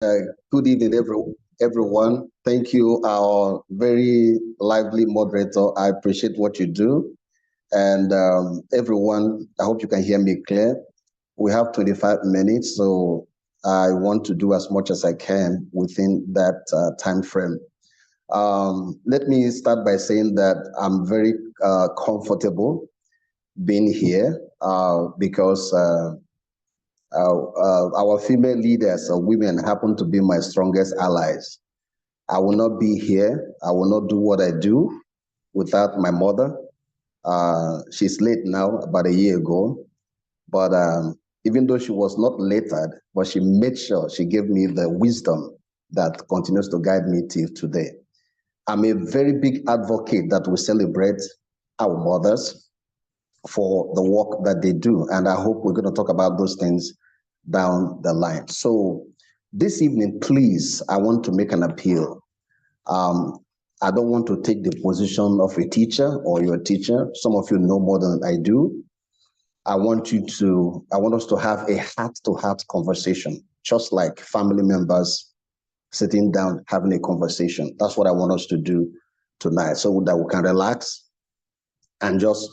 Good evening, everyone. Thank you, our very lively moderator. I appreciate what you do. And everyone, I hope you can hear me clear. We have 25 minutes, so I want to do as much as I can within that time frame. Let me start by saying that I'm very comfortable being here because our female leaders or women happen to be my strongest allies. I will not be here. I will not do what I do without my mother. She's late now, about a year ago. But even though she was not latered, but she made sure she gave me the wisdom that continues to guide me till today. I'm a very big advocate that we celebrate our mothers for the work that they do. And I hope we're going to talk about those things down the line. So this evening, please, I want to make an appeal. I don't want to take the position of a teacher or your teacher. Some of you know more than I do. I want us to have a heart-to-heart conversation, just like family members sitting down having a conversation. That's what I want us to do tonight, so that we can relax and just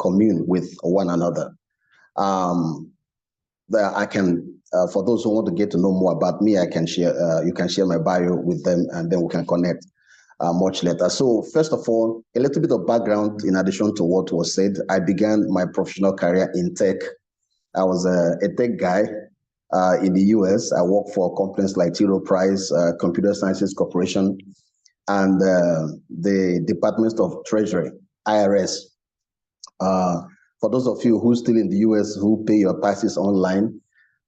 commune with one another. That I can, for those who want to get to know more about me, I can share. You can share my bio with them, and then we can connect much later. So first of all, a little bit of background in addition to what was said. I began my professional career in tech. I was a tech guy in the US. I worked for companies like T. Rowe Price, Computer Sciences Corporation, and the Department of Treasury, IRS. For those of you who are still in the US who pay your taxes online,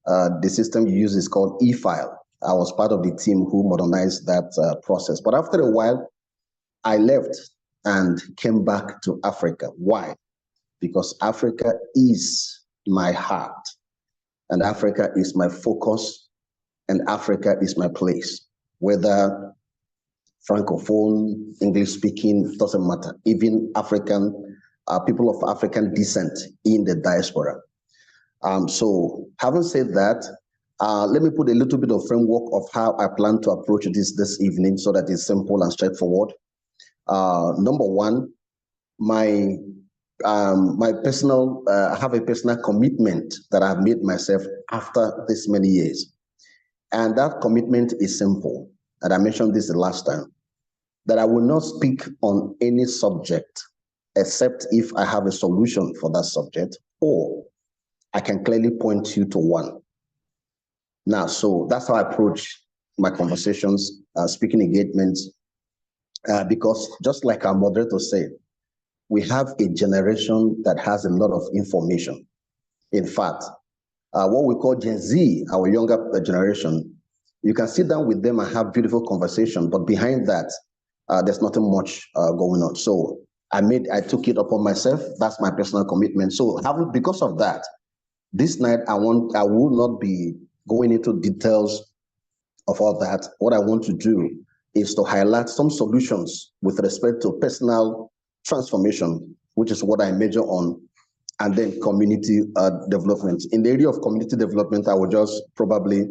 the system you use is called e-file. I was part of the team who modernized that process. But after a while, I left and came back to Africa. Why? Because Africa is my heart, and Africa is my focus, and Africa is my place. Whether Francophone, English speaking, doesn't matter. Even African, people of African descent in the diaspora. So having said that, let me put a little bit of framework of how I plan to approach this evening so that it's simple and straightforward. Number one, my personal, I have a personal commitment that I've made myself after this many years. And that commitment is simple. And I mentioned this the last time, that I will not speak on any subject except if I have a solution for that subject, or I can clearly point you to one. Now, so that's how I approach my conversations, speaking engagements, because just like our moderator said, we have a generation that has a lot of information. In fact, what we call Gen Z, our younger generation, you can sit down with them and have beautiful conversation, but behind that, there's nothing much going on. So I took it upon myself. That's my personal commitment. So because of that, this night I will not be going into details of all that. What I want to do is to highlight some solutions with respect to personal transformation, which is what I major on, and then community development. In the area of community development, I will just probably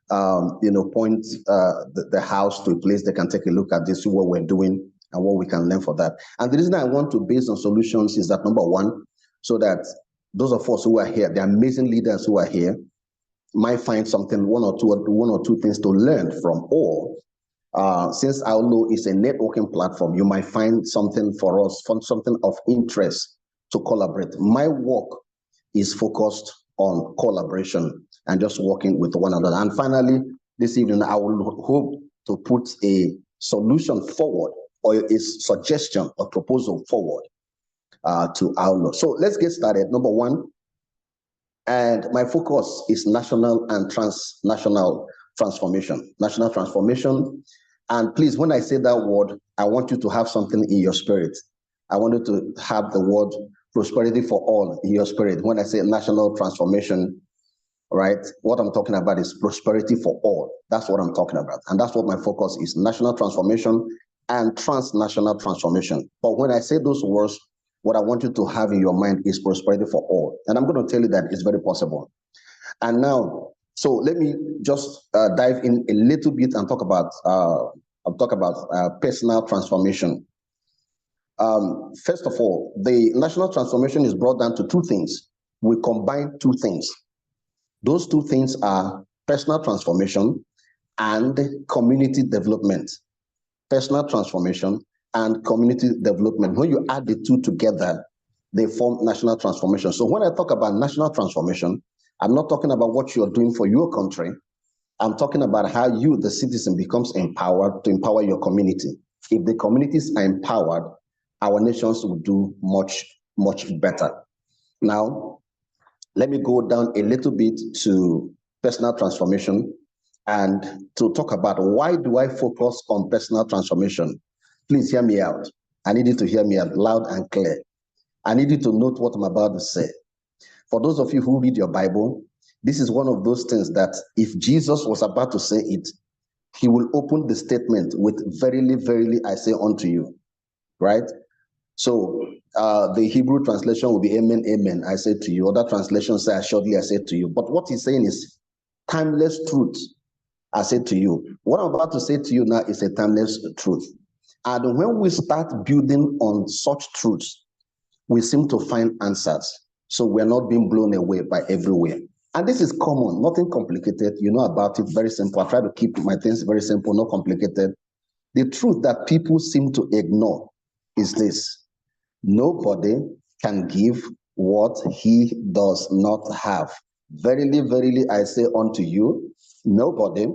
point the house to a place they can take a look at this, see what we're doing and what we can learn for that. And the reason I want to base on solutions is that, number one, so that those of us who are here, the amazing leaders who are here, might find something, one or two things to learn from. Or since AWLO is a networking platform, you might find something for us, something of interest to collaborate. My work is focused on collaboration and just working with one another. And finally, this evening, I will hope to put a solution forward, or a suggestion or proposal forward to AWLO. So let's get started. Number one, and my focus is national and transnational transformation. National transformation. And please, when I say that word, I want you to have something in your spirit. I want you to have the word prosperity for all in your spirit. When I say national transformation, right, what I'm talking about is prosperity for all. That's what I'm talking about. And that's what my focus is, national transformation and transnational transformation. But when I say those words, what I want you to have in your mind is prosperity for all. And I'm going to tell you that it's very possible. And now, So let me just dive in a little bit and talk about personal transformation. First of all, the national transformation is brought down to two things. We combine two things. Those two things are personal transformation and community development. Personal transformation and community development. When you add the two together, they form national transformation. So when I talk about national transformation, I'm not talking about what you're doing for your country. I'm talking about how you, the citizen, becomes empowered to empower your community. If the communities are empowered, our nations will do much, much better. Now, let me go down a little bit to personal transformation and to talk about why do I focus on personal transformation. Please hear me out. I need you to hear me out loud and clear. I need you to note what I'm about to say. For those of you who read your Bible, this is one of those things that if Jesus was about to say it, he will open the statement with verily, verily, I say unto you, right? So the Hebrew translation will be amen, amen, I say to you. Other translations say assuredly, I say to you. But what he's saying is timeless truth, I say to you. What I'm about to say to you now is a timeless truth. And when we start building on such truths, we seem to find answers. So we're not being blown away by everywhere. And this is common, nothing complicated. You know about it, very simple. I try to keep my things very simple, not complicated. The truth that people seem to ignore is this: nobody can give what he does not have. Verily, verily, I say unto you, nobody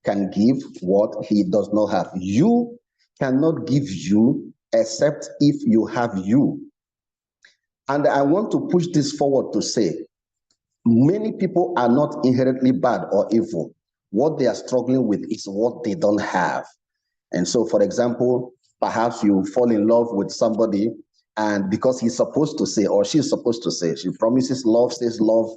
can give what he does not have. You cannot give you except if you have you. And I want to push this forward to say, many people are not inherently bad or evil. What they are struggling with is what they don't have. And so, for example, perhaps you fall in love with somebody, and because he's supposed to say, or she's supposed to say, she promises love, says love,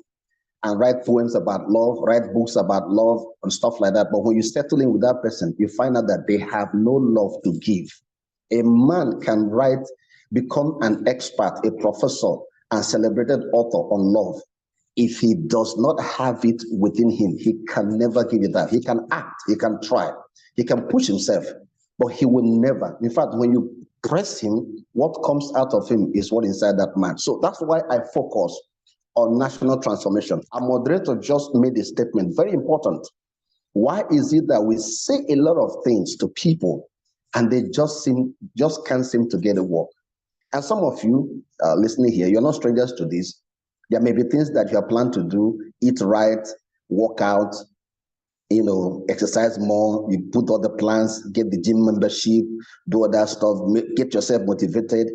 and write poems about love, write books about love, and stuff like that. But when you settle in with that person, you find out that they have no love to give. A man can become an expert, a professor, and celebrated author on love. If he does not have it within him, he can never give it up. He can act, he can try, he can push himself, but he will never. In fact, when you press him, what comes out of him is what inside that man. So that's why I focus on national transformation. Our moderator just made a statement, very important. Why is it that we say a lot of things to people and they just can't seem to get it work? And some of you listening here, you're not strangers to this. There may be things that you are planning to do: eat right, work out, exercise more. You put all the plans, get the gym membership, do all that stuff, get yourself motivated.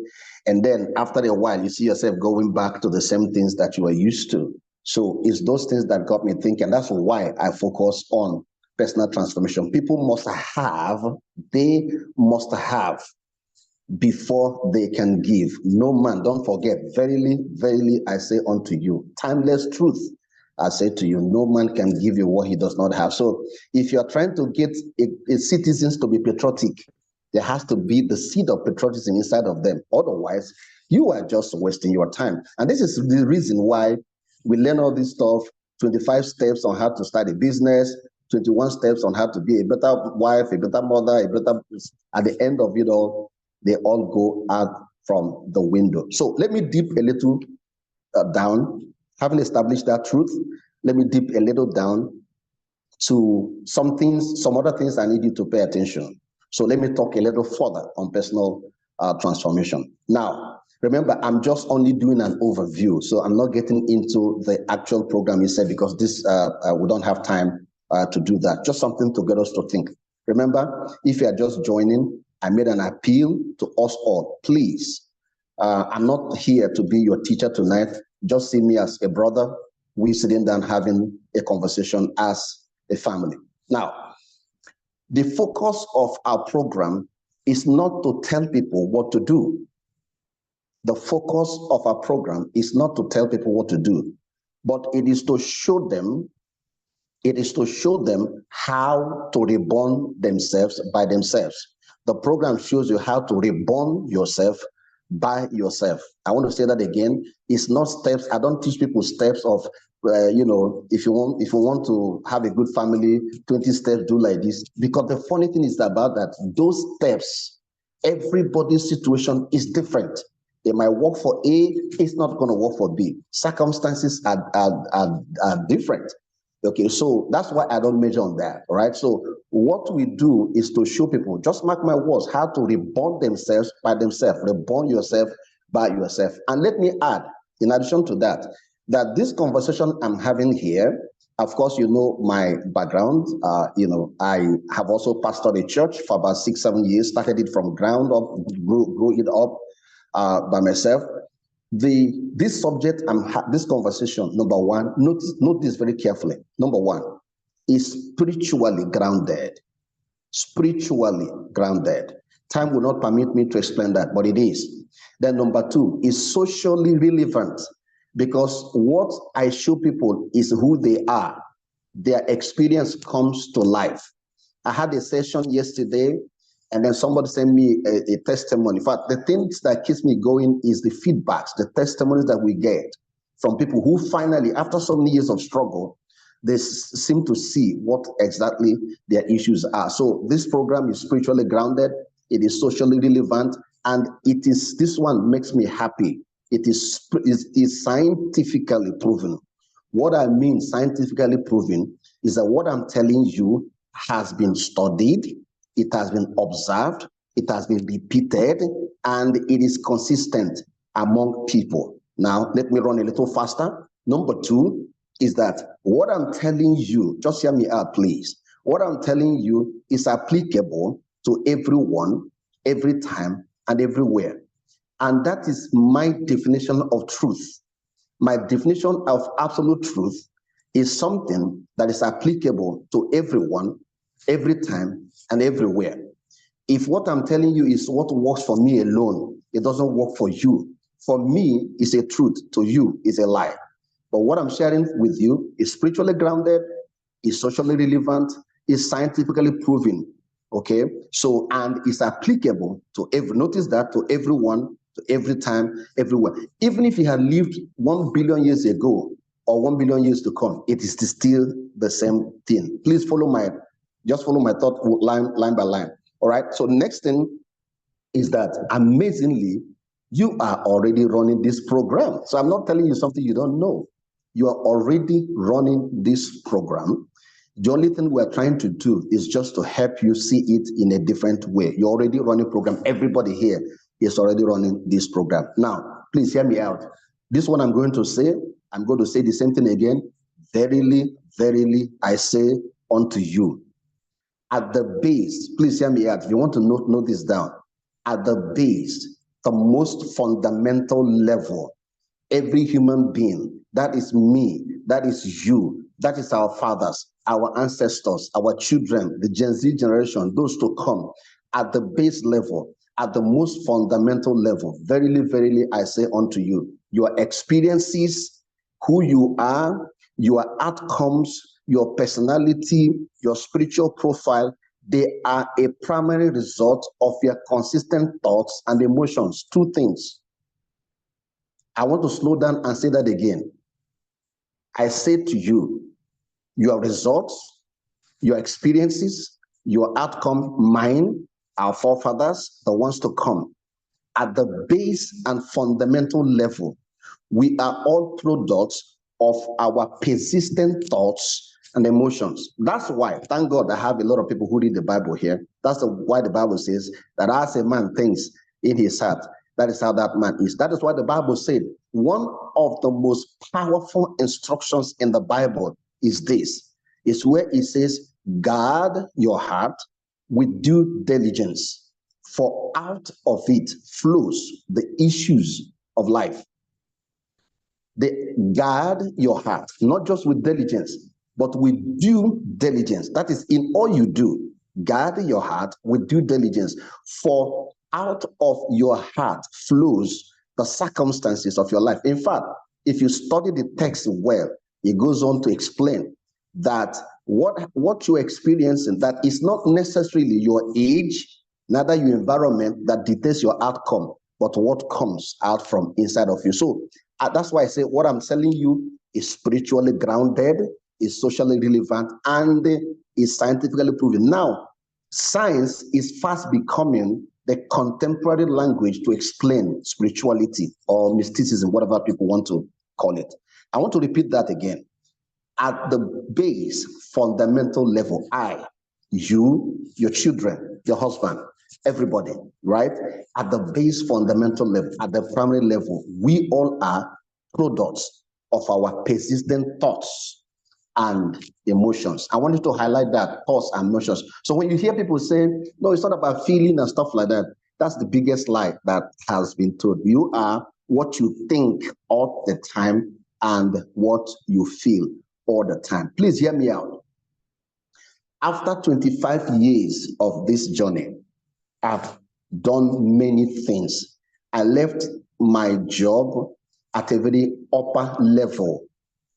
And then after a while, you see yourself going back to the same things that you were used to. So it's those things that got me thinking. That's why I focus on personal transformation. People must have before they can give. No man, don't forget, verily, verily, I say unto you, timeless truth, I say to you, no man can give you what he does not have. So if you're trying to get citizens to be patriotic, there has to be the seed of patriotism inside of them. Otherwise, you are just wasting your time. And this is the reason why we learn all this stuff: 25 steps on how to start a business, 21 steps on how to be a better wife, a better mother, at the end of it all, they all go out from the window. So let me dip a little down. Having established that truth, let me dip a little down to some other things I need you to pay attention. So let me talk a little further on personal transformation. Now, remember, I'm just only doing an overview, so I'm not getting into the actual program you said, because this we don't have time to do that. Just something to get us to think. Remember, if you are just joining, I made an appeal to us all. Please, I'm not here to be your teacher tonight. Just see me as a brother. We're sitting down having a conversation as a family. Now, the focus of our program is not to tell people what to do. The focus of our program is not to tell people what to do, but it is to show them how to reborn themselves by themselves. The program shows you how to reborn yourself by yourself. I want to say that again. It's not steps. I don't teach people steps of if you want to have a good family, 20 steps, do like this. Because the funny thing is about that, those steps, everybody's situation is different. It might work for A, it's not going to work for B. Circumstances are different. Okay, so that's why I don't measure on that. All right. So what we do is to show people, just mark my words, how to reborn themselves by themselves, reborn yourself by yourself. And let me add, in addition to that, that this conversation I'm having here, of course, you know my background. I have also pastored a church for about 6-7 years, started it from ground up, grew it up by myself. This subject, this conversation, number one, note this very carefully. Number one, is spiritually grounded. Spiritually grounded. Time will not permit me to explain that, but it is. Then number two, is socially relevant, because what I show people is who they are. Their experience comes to life. I had a session yesterday, and then somebody sent me a testimony. In fact, the things that keeps me going is the feedbacks, the testimonies that we get from people who finally, after so many years of struggle, they seem to see what exactly their issues are. So this program is spiritually grounded, it is socially relevant, and this one makes me happy. It is scientifically proven. What I mean scientifically proven is that what I'm telling you has been studied, it has been observed, it has been repeated, and it is consistent among people. Now, let me run a little faster. Number two is that what I'm telling you, just hear me out, please. What I'm telling you is applicable to everyone, every time, and everywhere. And that is my definition of truth. My definition of absolute truth is something that is applicable to everyone, every time, and everywhere. If what I'm telling you is what works for me alone, it doesn't work for you. For me, it's a truth. To you, it's a lie. But what I'm sharing with you is spiritually grounded, is socially relevant, is scientifically proven. Okay? So, and it's applicable to notice that, to everyone, to every time, everywhere. Even if he had lived 1 billion years ago or 1 billion years to come, it is still the same thing. Please follow my thought line by line. All right. So next thing is that amazingly, you are already running this program. So I'm not telling you something you don't know. You are already running this program. The only thing we're trying to do is just to help you see it in a different way. You're already running a program. Everybody here is already running this program. Now, please hear me out. This one I'm going to say the same thing again. Verily, verily, I say unto you. At the base, please hear me out. If you want to note this down. At the base, the most fundamental level, every human being, that is me, that is you, that is our fathers, our ancestors, our children, the Gen Z generation, those to come, at the base level, at the most fundamental level, verily, verily, I say unto you, your experiences, who you are, your outcomes, your personality, your spiritual profile, they are a primary result of your consistent thoughts and emotions. Two things. I want to slow down and say that again. I say to you, your results, your experiences, your outcome, mine, our forefathers, the ones to come, at the base and fundamental level, we are all products of our persistent thoughts and emotions. That's why, thank God, I have a lot of people who read the Bible here. That's why the Bible says that as a man thinks in his heart, that is how that man is. That is why the Bible said one of the most powerful instructions in the Bible is this. It's where it says, guard your heart with due diligence, for out of it flows the issues of life. Guard your heart, not just with diligence, but with due diligence. That is in all you do. Guard your heart with due diligence, for out of your heart flows the circumstances of your life. In fact, if you study the text well, it goes on to explain that what you're experiencing, that is not necessarily your age, neither your environment that dictates your outcome, but what comes out from inside of you. So that's why I say what I'm telling you is spiritually grounded, is socially relevant, and is scientifically proven. Now, science is fast becoming the contemporary language to explain spirituality or mysticism, whatever people want to call it. I want to repeat that again. At the base, fundamental level, I, you, your children, your husband, everybody, right? At the base, fundamental level, at the primary level, we all are products of our persistent thoughts and emotions. I want you to highlight that, thoughts and emotions. So when you hear people say, no, it's not about feeling and stuff like that, that's the biggest lie that has been told. You are what you think all the time and what you feel all the time. Please hear me out. After 25 years of this journey, I've done many things. I left my job at a very upper level,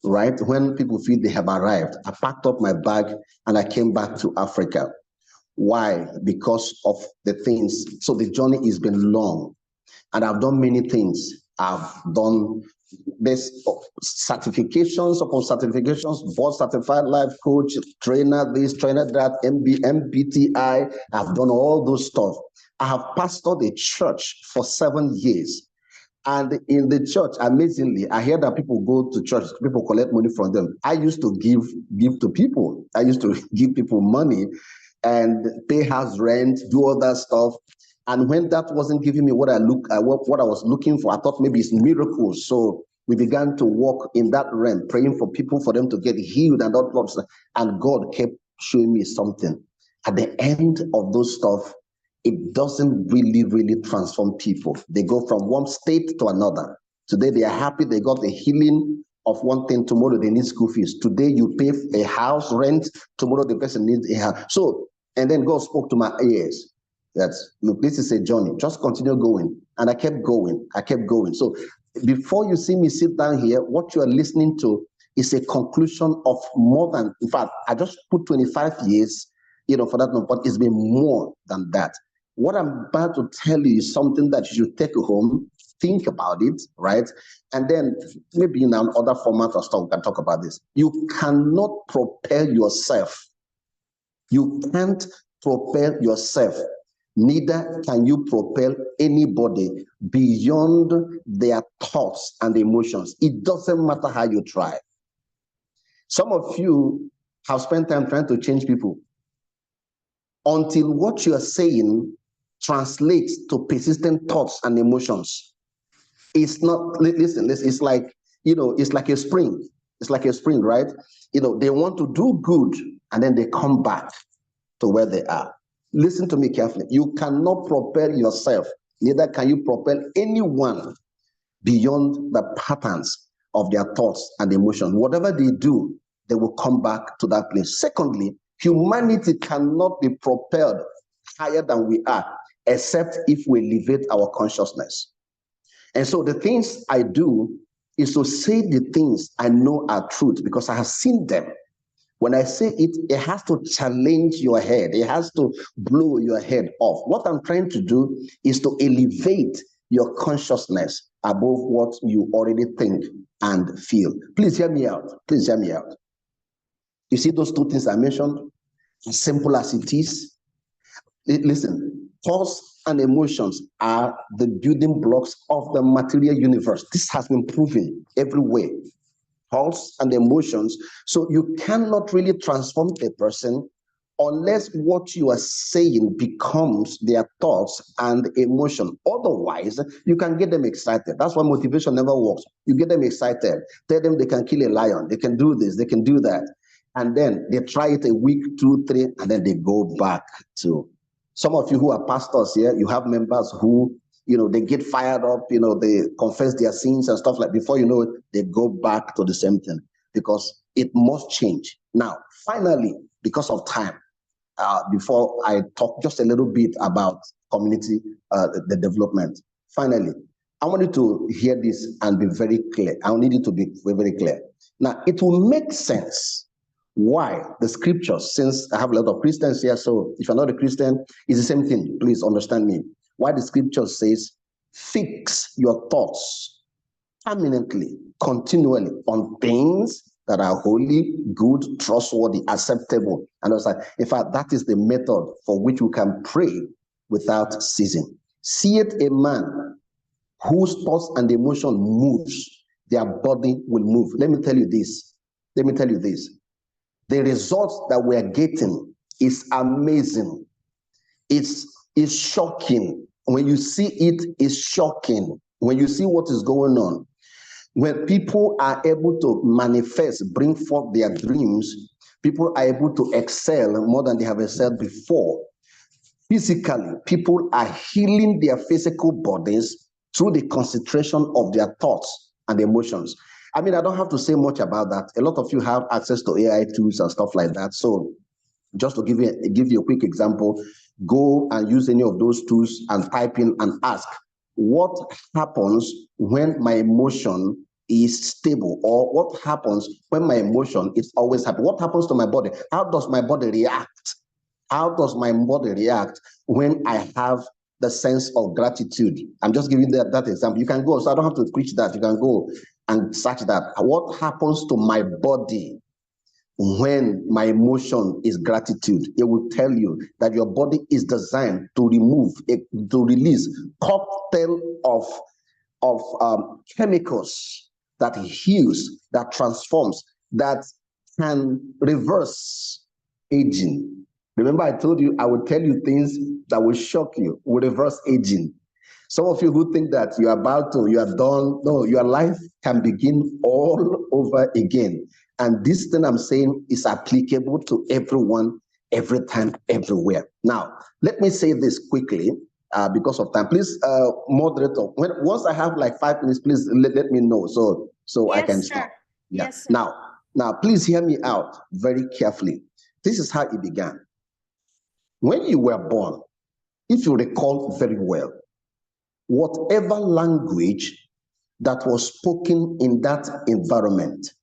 right? When people feel they have arrived, I packed up my bag and I came back to Africa. Why? Because of the things. So the journey has been long and I've done many things. I've done this certifications upon certifications, board certified life coach, trainer this, trainer that, MBTI. I've done all those stuff. I have pastored a church for 7 years. And in the church, amazingly, I hear that people go to church, people collect money from them. I used to give to people. I used to give people money and pay house rent, do all that stuff. And when that wasn't giving me what I was looking for, I thought maybe it's miracles. So we began to walk in that realm, praying for people, for them to get healed and all that stuff. And God kept showing me something. At the end of those stuff, it doesn't really transform people. They go from one state to another. Today they are happy, they got the healing of one thing. Tomorrow they need school fees. Today you pay a house rent. Tomorrow the person needs a house. So, and then God spoke to my ears. That's, look, this is a journey. Just continue going. And I kept going. So before you see me sit down here, what you are listening to is a conclusion of more than, in fact, I just put 25 years, for that, but it's been more than that. What I'm about to tell you is something that you should take home, think about it, right? And then maybe in another format or stuff, we can talk about this. You cannot propel yourself. You can't propel yourself. Neither can you propel anybody beyond their thoughts and emotions. It doesn't matter how you try. Some of you have spent time trying to change people until what you are saying translates to persistent thoughts and emotions. It's not, listen, it's like, it's like a spring. It's like a spring, right? They want to do good and then they come back to where they are. Listen to me carefully. You cannot propel yourself, neither can you propel anyone beyond the patterns of their thoughts and emotions. Whatever they do, they will come back to that place. Secondly, humanity cannot be propelled higher than we are, except if we elevate our consciousness. And so the things I do is to say the things I know are truth because I have seen them. When I say it, it has to challenge your head. It has to blow your head off. What I'm trying to do is to elevate your consciousness above what you already think and feel. Please hear me out. Please hear me out. You see those two things I mentioned? As simple as it is. Listen, thoughts and emotions are the building blocks of the material universe. This has been proven everywhere. Thoughts and emotions. So you cannot really transform a person unless what you are saying becomes their thoughts and emotion. Otherwise, you can get them excited. That's why motivation never works. You get them excited. Tell them they can kill a lion. They can do this. They can do that. And then they try it a week, 2, 3, and then they go back to. Some of you who are pastors here, you have members who, they get fired up, they confess their sins and stuff like before you know it, they go back to the same thing because it must change. Now, finally, because of time, before I talk just a little bit about community, the development, finally, I want you to hear this and be very clear. I need it to be very, very clear. Now, it will make sense why the scriptures, since I have a lot of Christians here, so if you're not a Christian, it's the same thing. Please understand me. Why the scripture says, fix your thoughts permanently, continually on things that are holy, good, trustworthy, acceptable. And I was like, in fact, that is the method for which we can pray without ceasing. See it, a man whose thoughts and emotion moves, their body will move. Let me tell you this. Let me tell you this. The results that we are getting is amazing. It's shocking. When you see it, it's shocking. When you see what is going on, when people are able to manifest, bring forth their dreams, people are able to excel more than they have excelled before. Physically, people are healing their physical bodies through the concentration of their thoughts and emotions. I mean, I don't have to say much about that. A lot of you have access to AI tools and stuff like that. So just to give you a quick example, go and use any of those tools and type in and ask, what happens when my emotion is stable? Or what happens when my emotion is always happy? What happens to my body? How does my body react? How does my body react when I have the sense of gratitude? I'm just giving that example. You can go, so I don't have to preach that. You can go and search that. What happens to my body when my emotion is gratitude? It will tell you that your body is designed to release cocktail of chemicals that heals, that transforms, that can reverse aging. Remember, I told you I would tell you things that will shock you, will reverse aging. Some of you who think that you are done, no, your life can begin all over again. And this thing I'm saying is applicable to everyone, every time, everywhere. Now, let me say this quickly because of time. Please, moderator, once I have like 5 minutes, please let me know so yes, I can stop. Yeah. Yes, sir. Now, please hear me out very carefully. This is how it began. When you were born, if you recall very well, whatever language that was spoken in that environment,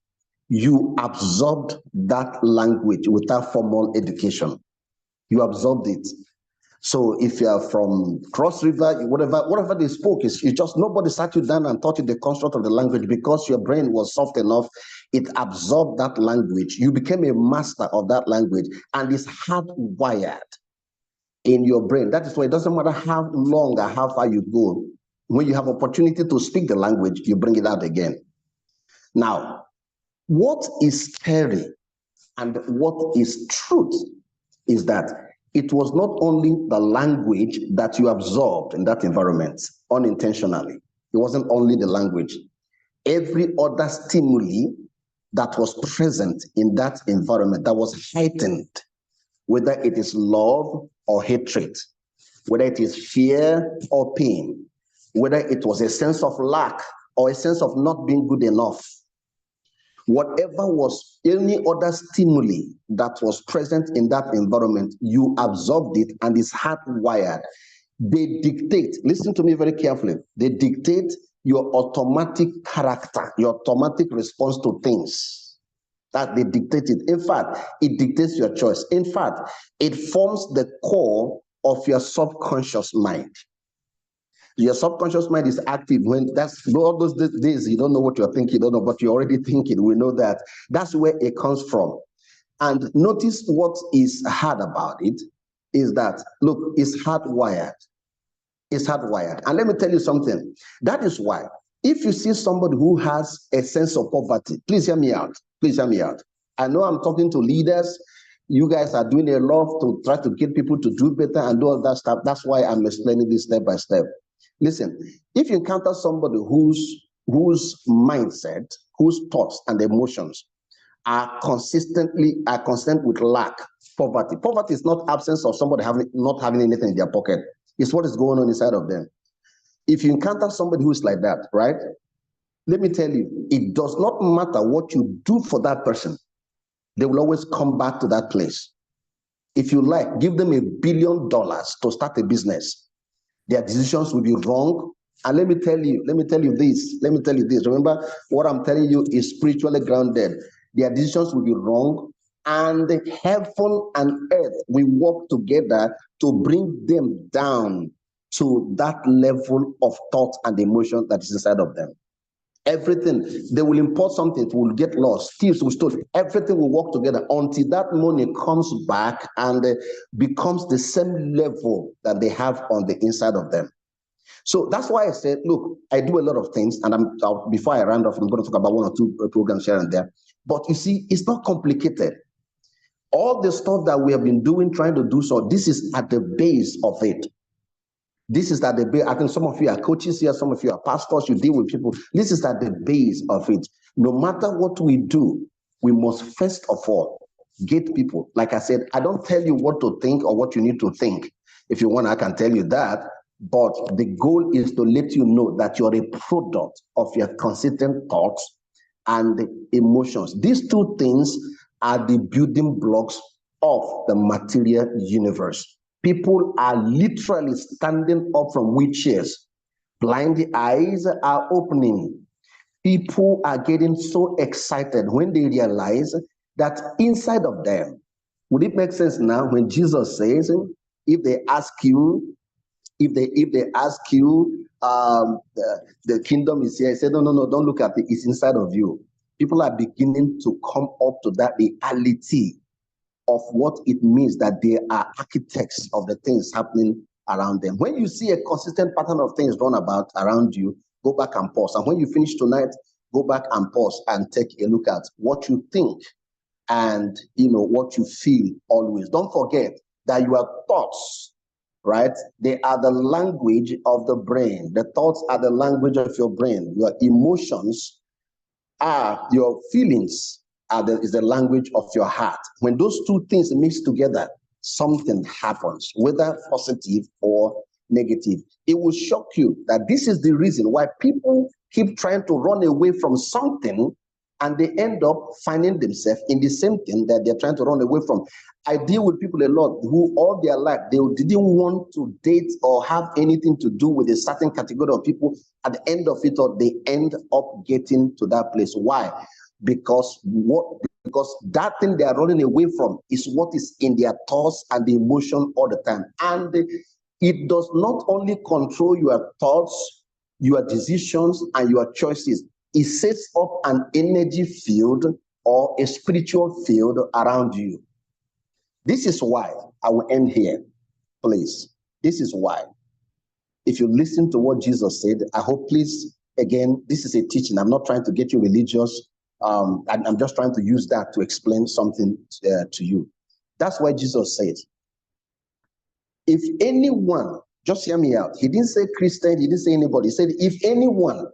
you absorbed that language without formal education. You absorbed it. So if you are from Cross River, whatever they spoke, it's just nobody sat you down and taught you the construct of the language because your brain was soft enough. It absorbed that language. You became a master of that language, and it's hardwired in your brain. That is why it doesn't matter how long or how far you go. When you have opportunity to speak the language, you bring it out again. Now, what is scary and what is truth is that it was not only the language that you absorbed in that environment unintentionally. It wasn't only the language. Every other stimuli that was present in that environment that was heightened, whether it is love or hatred, whether it is fear or pain, whether it was a sense of lack or a sense of not being good enough, whatever was any other stimuli that was present in that environment, you absorbed it and it's hardwired. They dictate, listen to me very carefully, they dictate your automatic character, your automatic response to things. That they dictate it. In fact, it dictates your choice. In fact, it forms the core of your subconscious mind. Your subconscious mind is active when all those days you don't know what you're thinking, you don't know, but you're already thinking. We know that. That's where it comes from. And notice what is hard about it is that, look, it's hardwired. It's hardwired. And let me tell you something. That is why if you see somebody who has a sense of poverty, please hear me out. Please hear me out. I know I'm talking to leaders. You guys are doing a lot to try to get people to do better and do all that stuff. That's why I'm explaining this step by step. Listen, if you encounter somebody whose mindset, whose thoughts and emotions are consistent with lack, poverty. Poverty is not absence of somebody not having anything in their pocket. It's what is going on inside of them. If you encounter somebody who's like that, right? Let me tell you, it does not matter what you do for that person. They will always come back to that place. If you like, give them $1 billion to start a business. Their decisions will be wrong. And let me tell you this. Remember, what I'm telling you is spiritually grounded. Their decisions will be wrong. And heaven and earth will work together to bring them down to that level of thought and emotion that is inside of them. Everything, they will import something, it will get lost, thieves will steal, everything will work together until that money comes back and becomes the same level that they have on the inside of them. So that's why I said, look, I do a lot of things, and before I round off, I'm going to talk about one or two programs here and there. But you see, it's not complicated. All the stuff that we have been doing, trying to do so, this is at the base of it. This is at the base. I think some of you are coaches here, some of you are pastors, you deal with people. This is at the base of it. No matter what we do, we must first of all get people. Like I said, I don't tell you what to think or what you need to think. If you want, I can tell you that. But the goal is to let you know that you're a product of your consistent thoughts and emotions. These two things are the building blocks of the material universe. People are literally standing up from wheelchairs. Blind eyes are opening. People are getting so excited when they realize that inside of them, would it make sense now when Jesus says, if they ask you, if they ask you, the kingdom is here, he said, no, don't look at it, it's inside of you. People are beginning to come up to that reality of what it means that they are architects of the things happening around them. When you see a consistent pattern of things run about around you, go back and pause. And when you finish tonight, go back and pause and take a look at what you think and what you feel always. Don't forget that your thoughts, right? They are the language of the brain. The thoughts are the language of your brain. Your emotions are your feelings. Is the language of your heart. When those two things mix together, something happens, whether positive or negative. It will shock you that this is the reason why people keep trying to run away from something and they end up finding themselves in the same thing that they're trying to run away from. I deal with people a lot who all their life, they didn't want to date or have anything to do with a certain category of people. At the end of it all, they end up getting to that place. Why? Because that thing they are running away from is what is in their thoughts and the emotion all the time. And it does not only control your thoughts, your decisions, and your choices. It sets up an energy field or a spiritual field around you. This is why I will end here, please. This is why. If you listen to what Jesus said, I hope, please, again, this is a teaching. I'm not trying to get you religious. I'm just trying to use that to explain something to you. That's why Jesus said, if anyone, just hear me out. He didn't say Christian, he didn't say anybody. He said, if anyone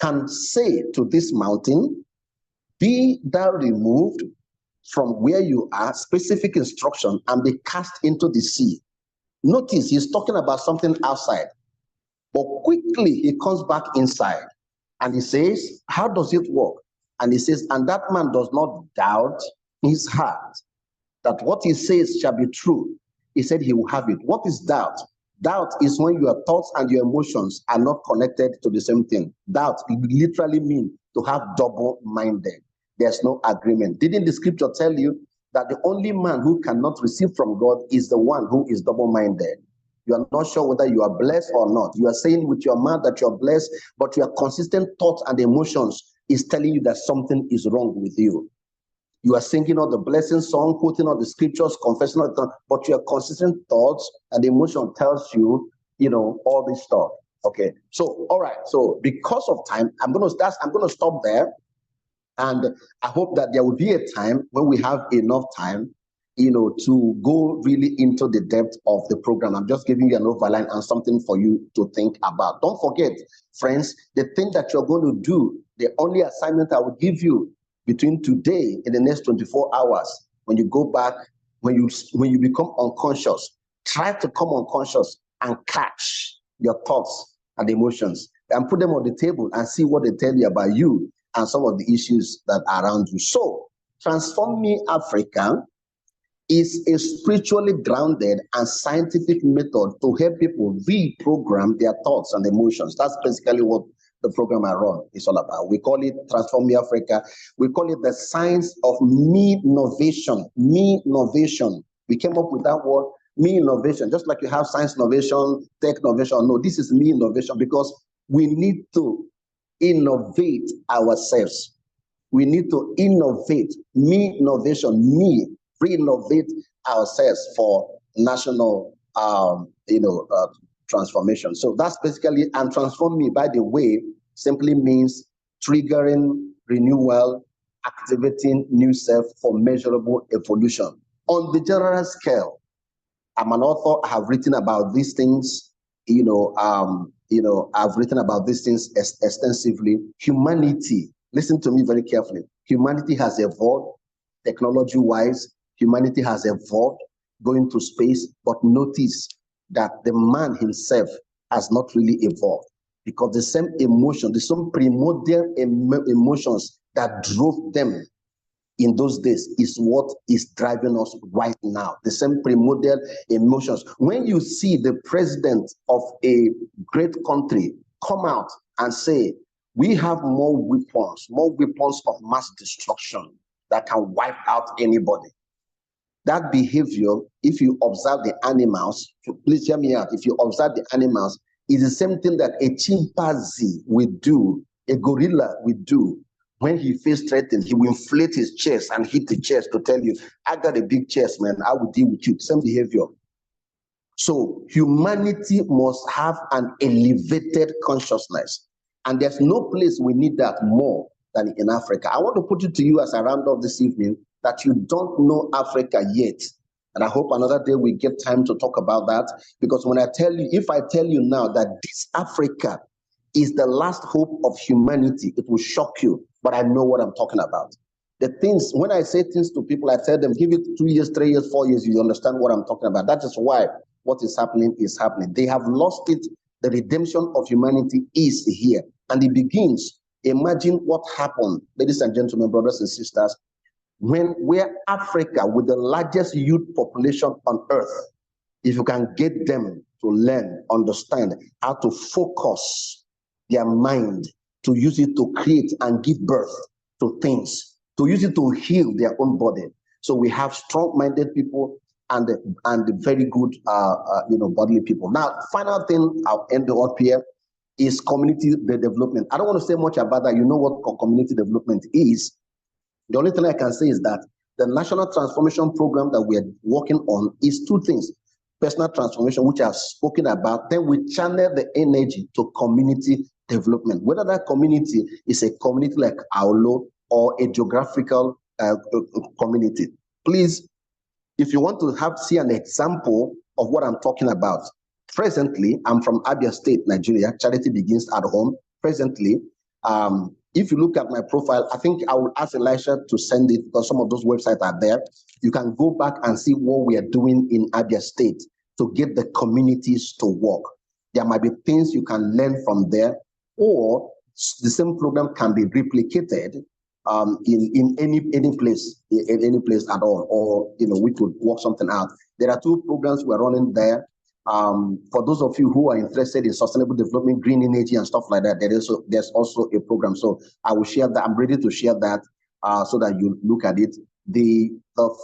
can say to this mountain, be thou removed from where you are, specific instruction, and be cast into the sea. Notice he's talking about something outside, but quickly he comes back inside and he says, how does it work? And he says, and that man does not doubt in his heart that what he says shall be true. He said he will have it. What is doubt? Doubt is when your thoughts and your emotions are not connected to the same thing. Doubt literally means to have double-minded. There's no agreement. Didn't the scripture tell you that the only man who cannot receive from God is the one who is double-minded? You are not sure whether you are blessed or not. You are saying with your mouth that you're blessed, but your consistent thoughts and emotions is telling you that something is wrong with you. You are singing all the blessing song, quoting all the scriptures, confessing all the time, but your consistent thoughts and emotion tells you, all this stuff. Okay. So, all right. So because of time, I'm going to stop there. And I hope that there will be a time when we have enough time, to go really into the depth of the program. I'm just giving you an overline and something for you to think about. Don't forget, friends, the thing that you're going to do, the only assignment I will give you between today and the next 24 hours, when you go back, when you become unconscious, try to come unconscious and catch your thoughts and emotions and put them on the table and see what they tell you about you and some of the issues that are around you. So, Transform Me Africa is a spiritually grounded and scientific method to help people reprogram their thoughts and emotions. That's basically what the program I run is all about. We call it Transform Me Africa. We call it the science of me-novation. Me-novation. We came up with that word, me-innovation. Just like you have science innovation, tech innovation. No, this is me-innovation because we need to innovate ourselves. We need to innovate, re-innovate ourselves for national, transformation. So that's basically, and transform me, by the way, simply means triggering renewal, activating new self for measurable evolution. On the general scale, I'm an author. I have written about these things. I've written about these things extensively. Humanity, listen to me very carefully. Humanity has evolved technology-wise. Humanity has evolved going to space, but notice that the man himself has not really evolved, because the same emotion, the same primordial emotions that drove them in those days is what is driving us right now. The same primordial emotions. When you see the president of a great country come out and say, we have more weapons of mass destruction that can wipe out anybody. That behavior, if you observe the animals, please hear me out, if you observe the animals, is the same thing that a chimpanzee will do, a gorilla will do. When he feels threatened, he will inflate his chest and hit the chest to tell you, I got a big chest, man, I will deal with you. Same behavior. So humanity must have an elevated consciousness. And there's no place we need that more than in Africa. I want to put it to you as I round off this evening that you don't know Africa yet. And I hope another day we get time to talk about that. Because when I tell you, if I tell you now that this Africa is the last hope of humanity, it will shock you. But I know what I'm talking about. The things, when I say things to people, I tell them, give it 2 years, 3 years, 4 years, you understand what I'm talking about. That is why what is happening is happening. They have lost it. The redemption of humanity is here. And it begins. Imagine what happened, ladies and gentlemen, brothers and sisters, where Africa, with the largest youth population on earth, if you can get them to learn, understand how to focus their mind, to use it to create and give birth to things, to use it to heal their own body. So we have strong-minded people and very good, bodily people. Now, final thing I'll end up here is community development. I don't want to say much about that. You know what community development is. The only thing I can say is that the National Transformation Program that we are working on is two things. Personal transformation, which I've spoken about, then we channel the energy to community development. Whether that community is a community like AWLO or a geographical community. Please, if you want to see an example of what I'm talking about, presently, I'm from Abia State, Nigeria. Charity begins at home. Presently, if you look at my profile, I think I will ask Elisha to send it because some of those websites are there. You can go back and see what we are doing in Abia State to get the communities to work. There might be things you can learn from there, or the same program can be replicated in any place at all, or we could work something out. There are two programs we're running there. For those of you who are interested in sustainable development, green energy and stuff like that, there's also a program. So I will share that. I'm ready to share that so that you look at it. The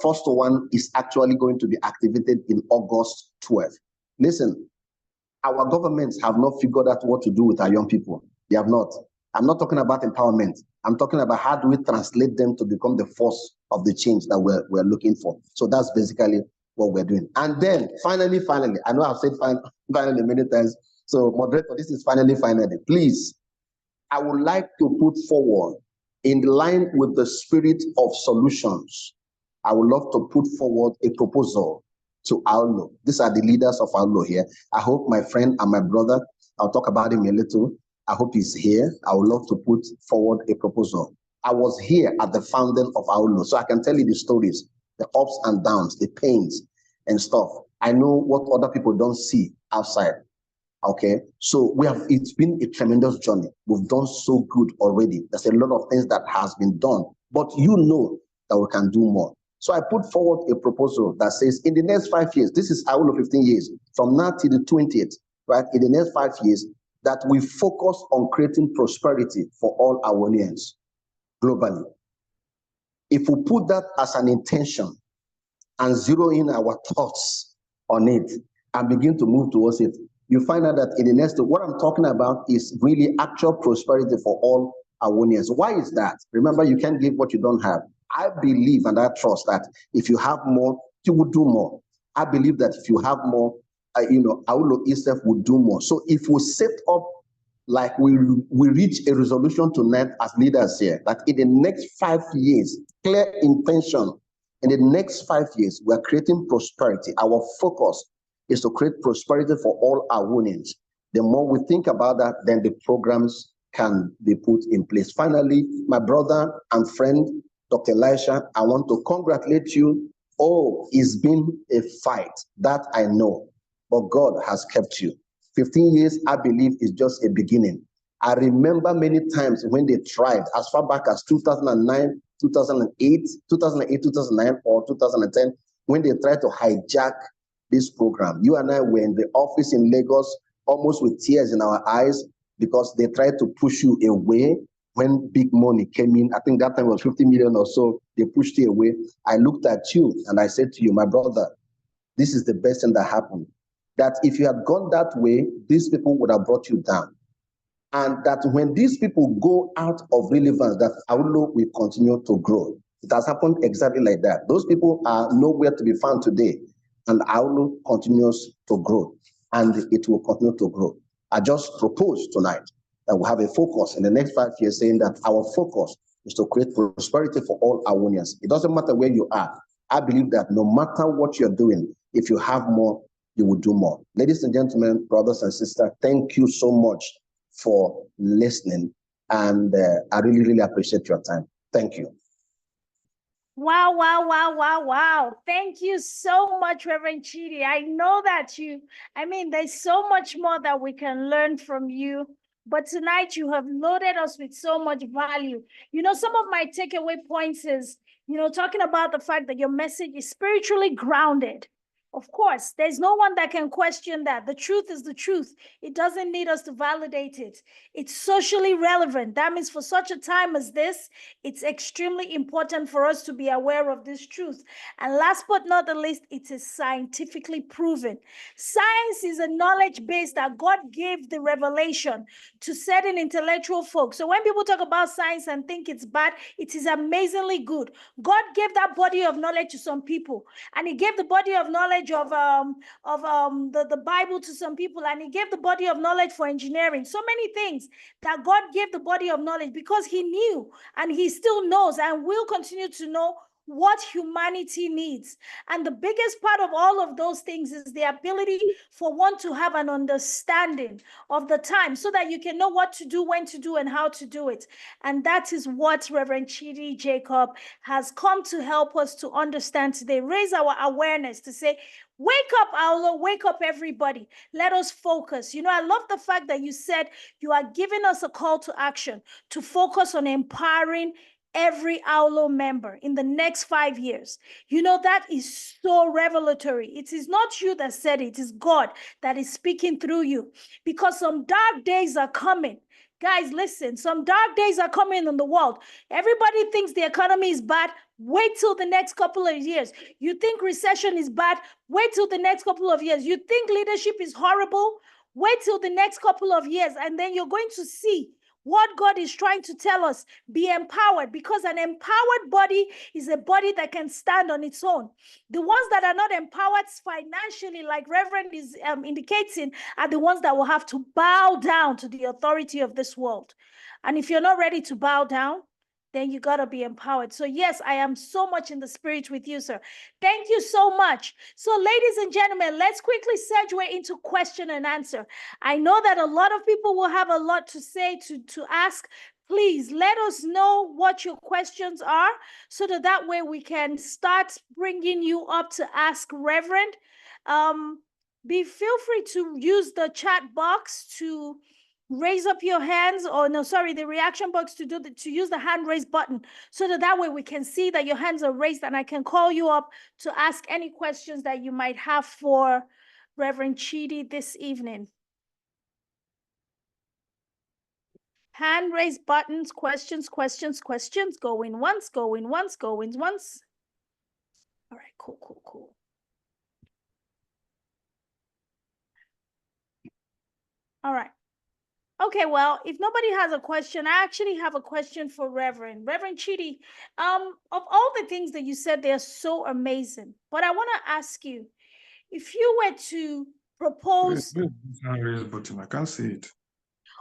first one is actually going to be activated in August 12th. Listen, our governments have not figured out what to do with our young people. They have not. I'm not talking about empowerment. I'm talking about how do we translate them to become the force of the change that we're looking for. So that's basically what we're doing. And then finally, I know I've said finally many times. So moderator, this is finally. Please, I would like to put forward, in line with the spirit of solutions, I would love to put forward a proposal to AWLO. These are the leaders of AWLO here. I hope my friend and my brother, I'll talk about him a little. I hope he's here. I would love to put forward a proposal. I was here at the founding of AWLO, so I can tell you the stories, the ups and downs, the pains and stuff. I know what other people don't see outside. Okay, so it's been a tremendous journey. We've done so good already. There's a lot of things that has been done, but you know that we can do more. So I put forward a proposal that says in the next 5 years, this is AWLO 15 years, from now till the 20th, right? In the next 5 years, that we focus on creating prosperity for all AWLOians globally. If we put that as an intention and zero in our thoughts on it and begin to move towards it, you find out that in the next, what I'm talking about is really actual prosperity for all Awonians. Why is that? Remember, you can't give what you don't have. I believe and I trust that if you have more, you will do more. I believe that if you have more, AWLO itself will do more. So if we set up, like we reach a resolution tonight as leaders here, that in the next 5 years, clear intention, in the next 5 years, we are creating prosperity. Our focus is to create prosperity for all Awonians. The more we think about that, then the programs can be put in place. Finally, my brother and friend, Dr. Elisha, I want to congratulate you. Oh, it's been a fight, that I know, but God has kept you. 15 years, I believe, is just a beginning. I remember many times when they tried, as far back as 2009, 2008, 2009, or 2010, when they tried to hijack this program. You and I were in the office in Lagos, almost with tears in our eyes, because they tried to push you away when big money came in. I think that time was 50 million or so. They pushed you away. I looked at you and I said to you, my brother, this is the best thing that happened. That if you had gone that way, these people would have brought you down. And that when these people go out of relevance, that AWLO will continue to grow. It has happened exactly like that. Those people are nowhere to be found today, and AWLO continues to grow, and it will continue to grow. I just propose tonight that we have a focus in the next 5 years, saying that our focus is to create prosperity for all Awonians. It doesn't matter where you are. I believe that no matter what you're doing, if you have more, you will do more. Ladies and gentlemen, brothers and sisters, thank you so much for listening. And I really, really appreciate your time. Thank you. Wow, wow, wow, wow, wow. Thank you so much, Reverend Chidi. I know that there's so much more that we can learn from you. But tonight you have loaded us with so much value. Some of my takeaway points is, talking about the fact that your message is spiritually grounded. Of course, there's no one that can question that. The truth is the truth. It doesn't need us to validate it. It's socially relevant. That means for such a time as this, it's extremely important for us to be aware of this truth. And last but not the least, it is scientifically proven. Science is a knowledge base that God gave the revelation to certain intellectual folks. So when people talk about science and think it's bad, it is amazingly good. God gave that body of knowledge to some people, and he gave the body of knowledge of the Bible to some people, and he gave the body of knowledge for engineering. So many things that God gave the body of knowledge because he knew, and he still knows and will continue to know what humanity needs. And the biggest part of all of those things is the ability for one to have an understanding of the time so that you can know what to do, when to do, and how to do it. And that is what Reverend Chidi Jacob has come to help us to understand today. Raise our awareness to say, wake up, AWLO, wake up, everybody. Let us focus. I love the fact that you said you are giving us a call to action to focus on empowering every AWLO member in the next 5 years. That is so revelatory. It is not you that said it. It is God that is speaking through you, because some dark days are coming. Guys, listen, some dark days are coming in the world. Everybody thinks the economy is bad. Wait till the next couple of years. You think recession is bad? Wait till the next couple of years. You think leadership is horrible? Wait till the next couple of years, and then you're going to see what God is trying to tell us. Be empowered, because an empowered body is a body that can stand on its own. The ones that are not empowered financially, like Reverend is indicating, are the ones that will have to bow down to the authority of this world. And if you're not ready to bow down, then you got to be empowered. So yes, I am so much in the spirit with you, sir. Thank you so much. So ladies and gentlemen, let's quickly segue into question and answer. I know that a lot of people will have a lot to say, to ask. Please let us know what your questions are, so that way we can start bringing you up to ask Reverend. Feel free to use the chat box to raise up your hands, or the reaction box to use the hand raise button, so that way we can see that your hands are raised, and I can call you up to ask any questions that you might have for Reverend Chidi this evening. Hand raise buttons, questions, going once, going once, going once. All right, cool. All right. Okay, well, if nobody has a question, I actually have a question for Reverend Chidi. Of all the things that you said, they're so amazing. But I want to ask you, if you were to propose... Hand raise button. I can't see it.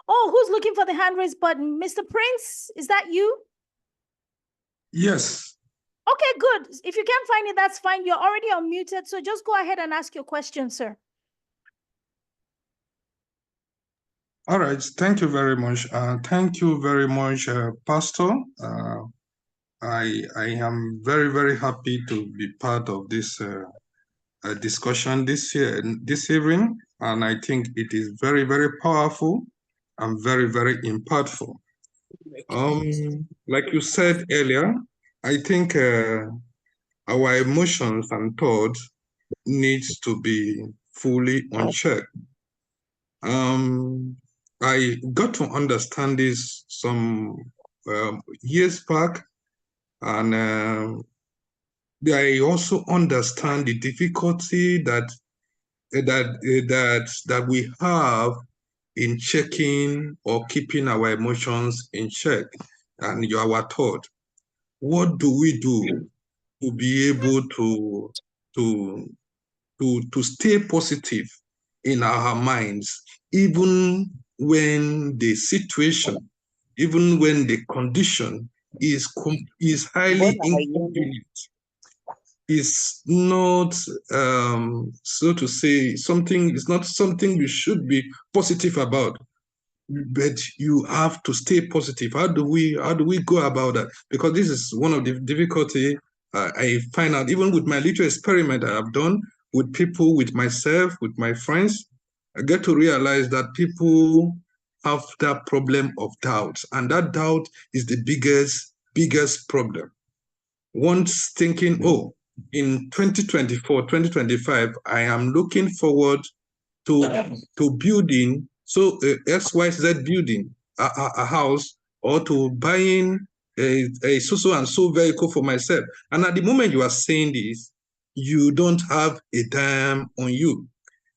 Oh, who's looking for the hand raise button? Mr. Prince, is that you? Yes. Okay, good. If you can't find it, that's fine. You're already unmuted, so just go ahead and ask your question, sir. All right. Thank you very much. Thank you very much, Pastor. I am very, very happy to be part of this discussion this evening, and I think it is very, very powerful and very, very impactful. Like you said earlier, I think our emotions and thoughts needs to be fully unchecked. I got to understand this some years back, and I also understand the difficulty that we have in checking or keeping our emotions in check. And our thought, what do we do to be able to stay positive in our minds, even when the situation, even when the condition is highly inconvenient, is not so to say it's not something we should be positive about, but you have to stay positive. How do we go about that? Because this is one of the difficulty I find out, even with my little experiment I have done with people, with myself, with my friends. I get to realize that people have that problem of doubt, and that doubt is the biggest problem. Once thinking, oh, in 2024, 2025, I am looking forward to building XYZ building, a house, or to buying a so and so vehicle for myself. And at the moment you are saying this, you don't have a dime on you.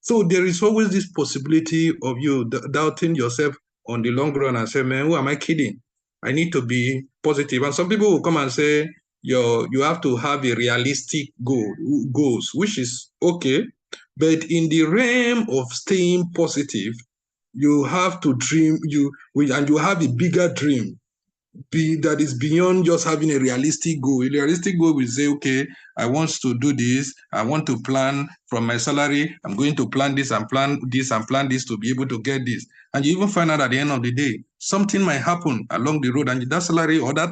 So there is always this possibility of you doubting yourself on the long run and say, man, who am I kidding? I need to be positive. And some people will come and say, you have to have a realistic goals, which is okay. But in the realm of staying positive, you have to dream, and you have a bigger dream that is beyond just having a realistic goal. A realistic goal will say, okay, I want to do this. I want to plan from my salary. I'm going to plan this and plan this and plan this to be able to get this. And you even find out at the end of the day, something might happen along the road and that salary or that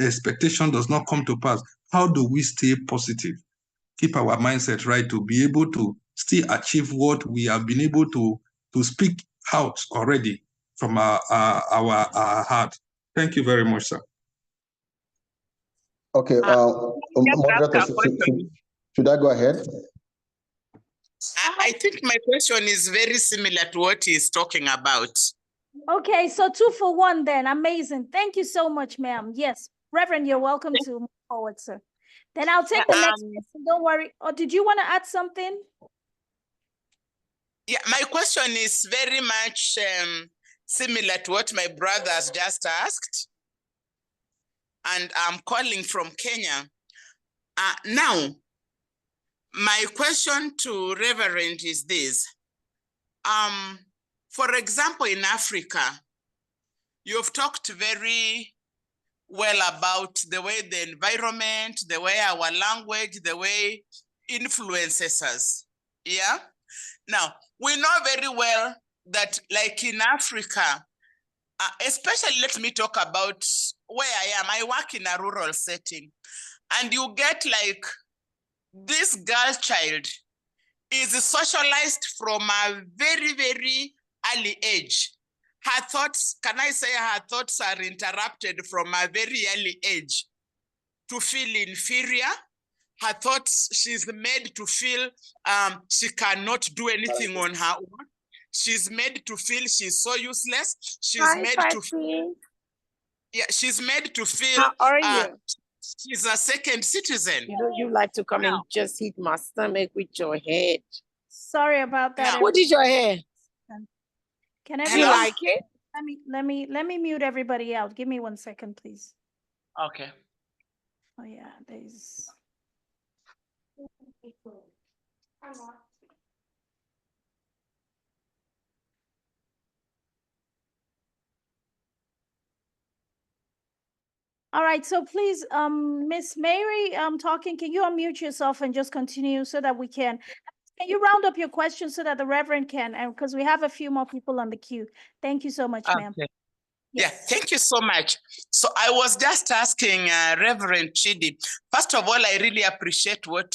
expectation does not come to pass. How do we stay positive? Keep our mindset right to be able to still achieve what we have been able to speak out already from our heart. Thank you very much, sir. Okay, moderator, should I go ahead? I think my question is very similar to what he's talking about. Okay, so 2 for 1 then. Amazing. Thank you so much, ma'am. Yes, Reverend, you're welcome to move forward, sir. Then I'll take the next question. Don't worry. Or did you want to add something? Yeah, my question is very much similar to what my brother has just asked. And I'm calling from Kenya. Now, my question to Reverend is this. For example, in Africa, you've talked very well about the way the environment, the way our language, the way influences us. Yeah. Now, we know very well that like in Africa, especially let me talk about where I am. I work in a rural setting, and you get like this girl child is socialized from a very, very early age. Her thoughts, can I say her thoughts are interrupted from a very early age to feel inferior. Her thoughts, she's made to feel she cannot do anything on her own. She's made to feel she's so useless. She's made to feel, she's made to feel how are you? She's a second citizen. You know, you like to come and just hit my stomach with your head. Sorry about that. What is your hair? Can I everyone like it. let me mute everybody out. Give me 1 second, please. Okay. Oh yeah, there's all right, so please, Miss Mary, talking, can you unmute yourself and just continue so that we can you round up your questions so that the Reverend can, and because we have a few more people on the queue. Thank you so much, ma'am. Okay. Yes. Yeah, thank you so much. So I was just asking Reverend Chidi, first of all, I really appreciate what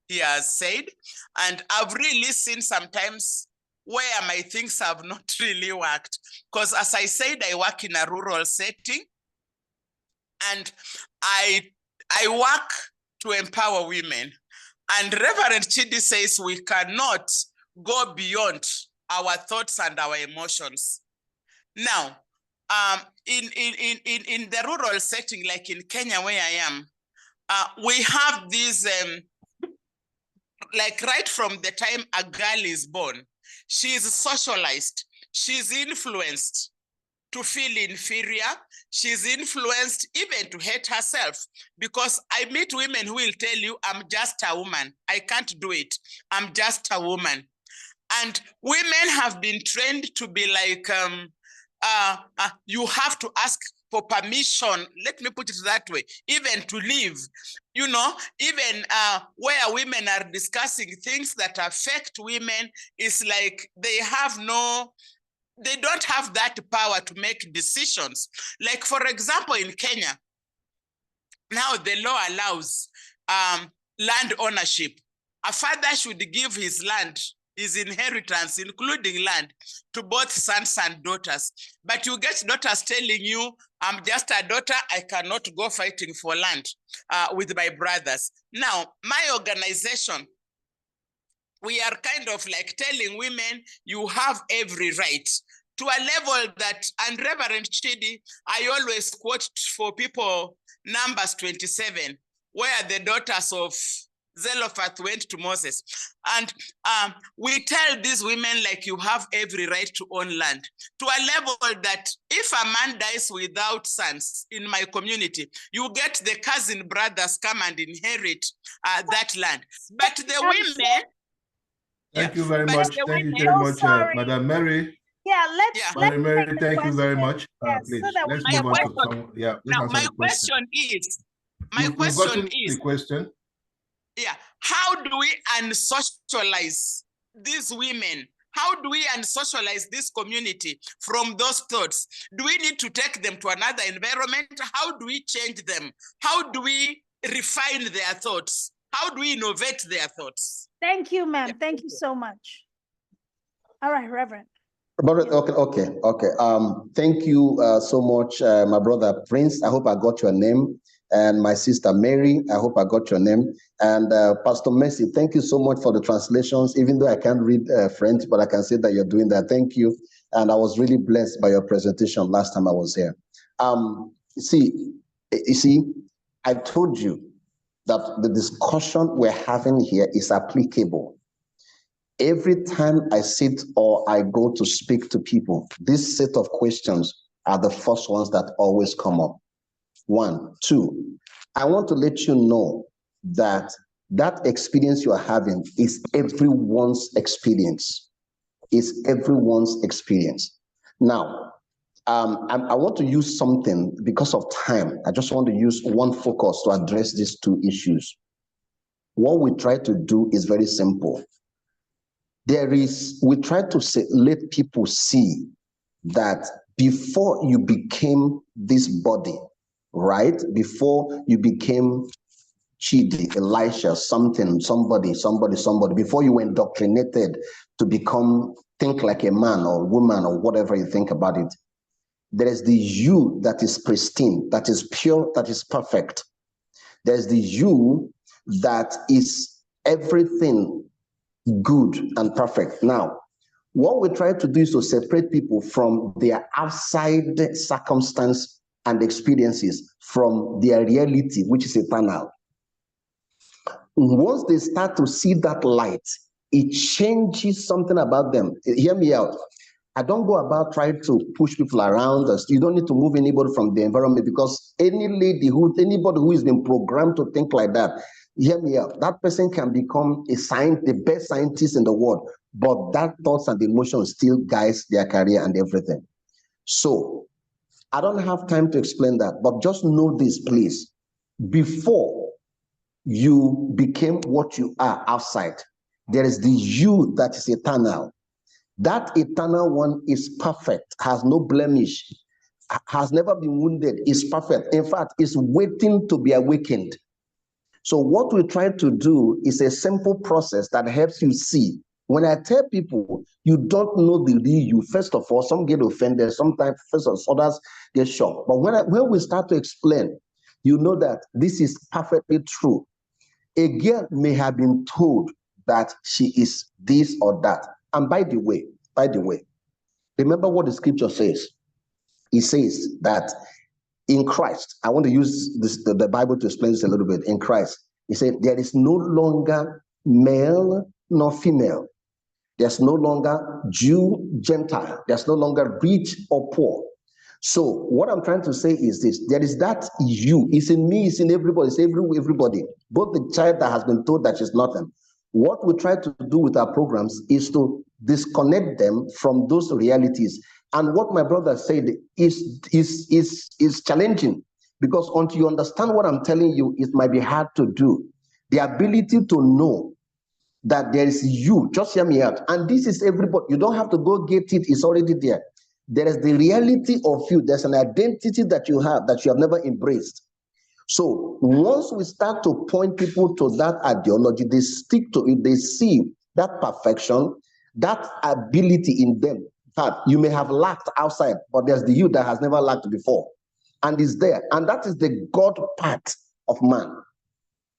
he has said. And I've really seen sometimes where my things have not really worked. Because as I said, I work in a rural setting. And I work to empower women. And Reverend Chidi says we cannot go beyond our thoughts and our emotions. Now, in the rural setting, like in Kenya where I am, we have these, like right from the time a girl is born, she's socialized, she's influenced to feel inferior. She's influenced even to hate herself, because I meet women who will tell you, I'm just a woman. I can't do it. I'm just a woman. And women have been trained to be like, you have to ask for permission. Let me put it that way, even to leave, you know, even where women are discussing things that affect women, is like they don't have that power to make decisions. Like, for example, in Kenya, now the law allows land ownership. A father should give his land, his inheritance, including land, to both sons and daughters. But you get daughters telling you, I'm just a daughter, I cannot go fighting for land with my brothers. Now, my organization, we are kind of like telling women, you have every right, to a level that, and Reverend Chidi, I always quote for people Numbers 27, where the daughters of Zelophehad went to Moses. And we tell these women, like, you have every right to own land, to a level that if a man dies without sons in my community, you get the cousin brothers come and inherit that land. But the women... Thank you very much. Thank you very much, Madam Mary. Yeah, Madam Mary, thank you very much. Please, so let's move on to some. Yeah, now, my question is, the question. Yeah, how do we unsocialize these women? How do we unsocialize this community from those thoughts? Do we need to take them to another environment? How do we change them? How do we refine their thoughts? How do we innovate their thoughts? Thank you, ma'am. Thank you so much. All right, Reverend. Okay. Thank you so much, my brother Prince. I hope I got your name. And my sister Mary, I hope I got your name. And Pastor Mercy, thank you so much for the translations, even though I can't read French, but I can say that you're doing that. Thank you. And I was really blessed by your presentation last time I was here. You see, I told you that the discussion we're having here is applicable. Every time I sit or I go to speak to people, this set of questions are the first ones that always come up. 1, 2, I want to let you know that that experience you are having is everyone's experience. It's everyone's experience. Now, I want to use something because of time. I just want to use one focus to address these two issues. What we try to do is very simple. We try to let people see that before you became this body, right? Before you became Chidi, Elisha, somebody, before you were indoctrinated to think like a man or woman or whatever you think about it, there is the you that is pristine, that is pure, that is perfect. There's the you that is everything good and perfect. Now, what we try to do is to separate people from their outside circumstance and experiences from their reality, which is eternal. Once they start to see that light, it changes something about them. Hear me out. I don't go about trying to push people around us. You don't need to move anybody from the environment, because anybody who has been programmed to think like that, hear me out, that person can become the best scientist in the world, but that thoughts and emotions still guides their career and everything. So I don't have time to explain that, but just know this, please. Before you became what you are outside, there is the you that is eternal. That eternal one is perfect, has no blemish, has never been wounded, is perfect. In fact, is waiting to be awakened. So what we try to do is a simple process that helps you see. When I tell people you don't know the real you, first of all, some get offended, sometimes others get shocked. But when we start to explain, you know that this is perfectly true. A girl may have been told that she is this or that. And by the way, remember what the scripture says. It says that in Christ, I want to use the Bible to explain this a little bit. In Christ, he said, there is no longer male nor female. There's no longer Jew, Gentile. There's no longer rich or poor. So what I'm trying to say is this. There is that you. It's in me, it's in everybody, it's everybody. Both the child that has been told that she's nothing. What we try to do with our programs is to disconnect them from those realities. And what my brother said is challenging, because until you understand what I'm telling you, it might be hard to do. The ability to know that there is you, just hear me out. And this is everybody. You don't have to go get it, it's already there. There is the reality of you. There's an identity that you have never embraced. So once we start to point people to that ideology, they stick to it, they see that perfection, that ability in them. In fact, you may have lacked outside, but there's the you that has never lacked before. And is there. And that is the God part of man.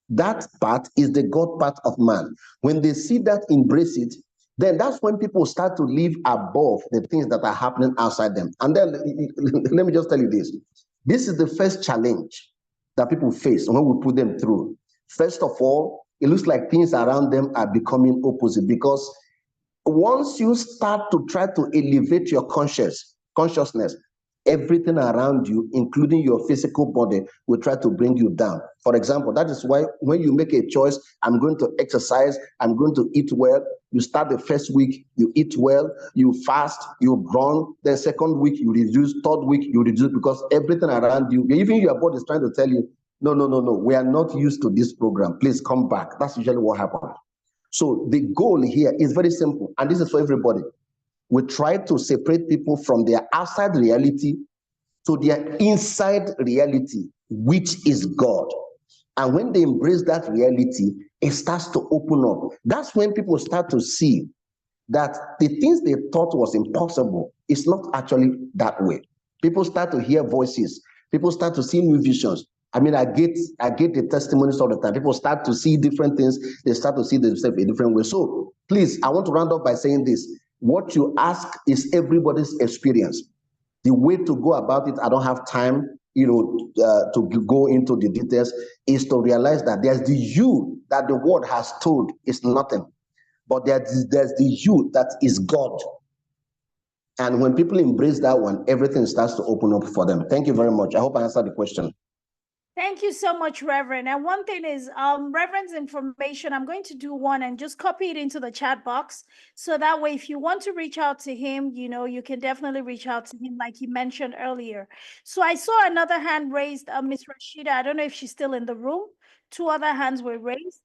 That part is the God part of man. When they see that, embrace it, then that's when people start to live above the things that are happening outside them. And then let me just tell you this. This is the first challenge that people face when we put them through. First of all, it looks like things around them are becoming opposite, because once you start to try to elevate your consciousness, everything around you, including your physical body, will try to bring you down. For example, that is why when you make a choice, I'm going to exercise, I'm going to eat well, you start the first week, you eat well, you fast, you run, then second week you reduce, third week you reduce, because everything around you, even your body is trying to tell you, no, we are not used to this program, please come back. That's usually what happens. So the goal here is very simple, and this is for everybody. We try to separate people from their outside reality to their inside reality, which is God. And when they embrace that reality, it starts to open up. That's when people start to see that the things they thought was impossible is not actually that way. People start to hear voices. People start to see new visions. I mean, I get the testimonies all the time. People start to see different things. They start to see themselves a different way. So please, I want to round up by saying this. What you ask is everybody's experience. The way to go about it, I don't have time, to go into the details, is to realize that there's the you that the world has told is nothing, but there's the you that is God. And when people embrace that one, everything starts to open up for them. Thank you very much. I hope I answered the question. Thank you so much, Reverend. And one thing is, Reverend's information, I'm going to do one and just copy it into the chat box. So that way, if you want to reach out to him, you can definitely reach out to him like he mentioned earlier. So I saw another hand raised, Ms. Rashida. I don't know if she's still in the room. Two other hands were raised.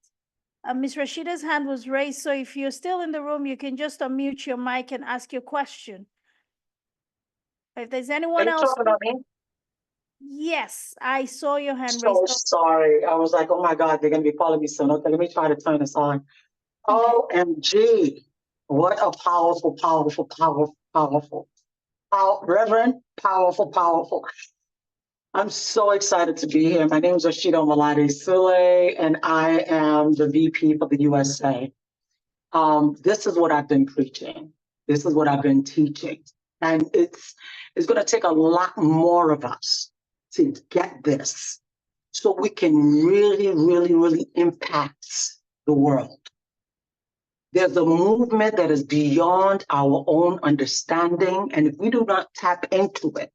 Ms. Rashida's hand was raised. So if you're still in the room, you can just unmute your mic and ask your question. If there's anyone else. Talking about me? Yes, I saw your hand raised. So sorry. I was like, oh my God, they're going to be calling me soon. Okay, let me try to turn this on. Okay. OMG. What a powerful, Reverend, powerful. I'm so excited to be here. My name is Rashida Maladi Sule, and I am the VP for the USA. This is what I've been preaching. This is what I've been teaching. And it's going to take a lot more of us to get this so we can really impact the world. There's a movement that is beyond our own understanding. And if we do not tap into it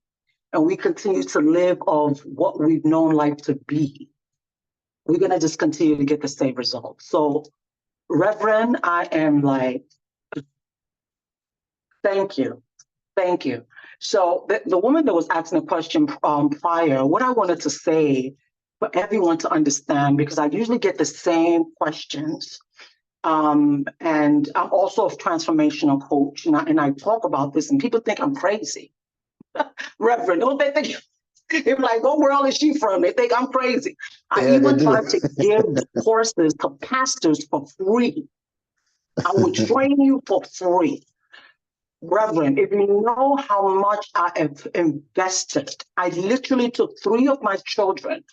and we continue to live of what we've known life to be, we're going to just continue to get the same results. So, Reverend, I am like, thank you. Thank you. So the woman that was asking the question prior, what I wanted to say for everyone to understand, because I usually get the same questions, and I'm also a transformational coach, and I talk about this, and people think I'm crazy. Reverend, don't they think? They're like, what world is she from? They think I'm crazy. I even try to give courses to pastors for free. I will train you for free. Reverend, if you know how much I have invested, I literally took 3 of my children,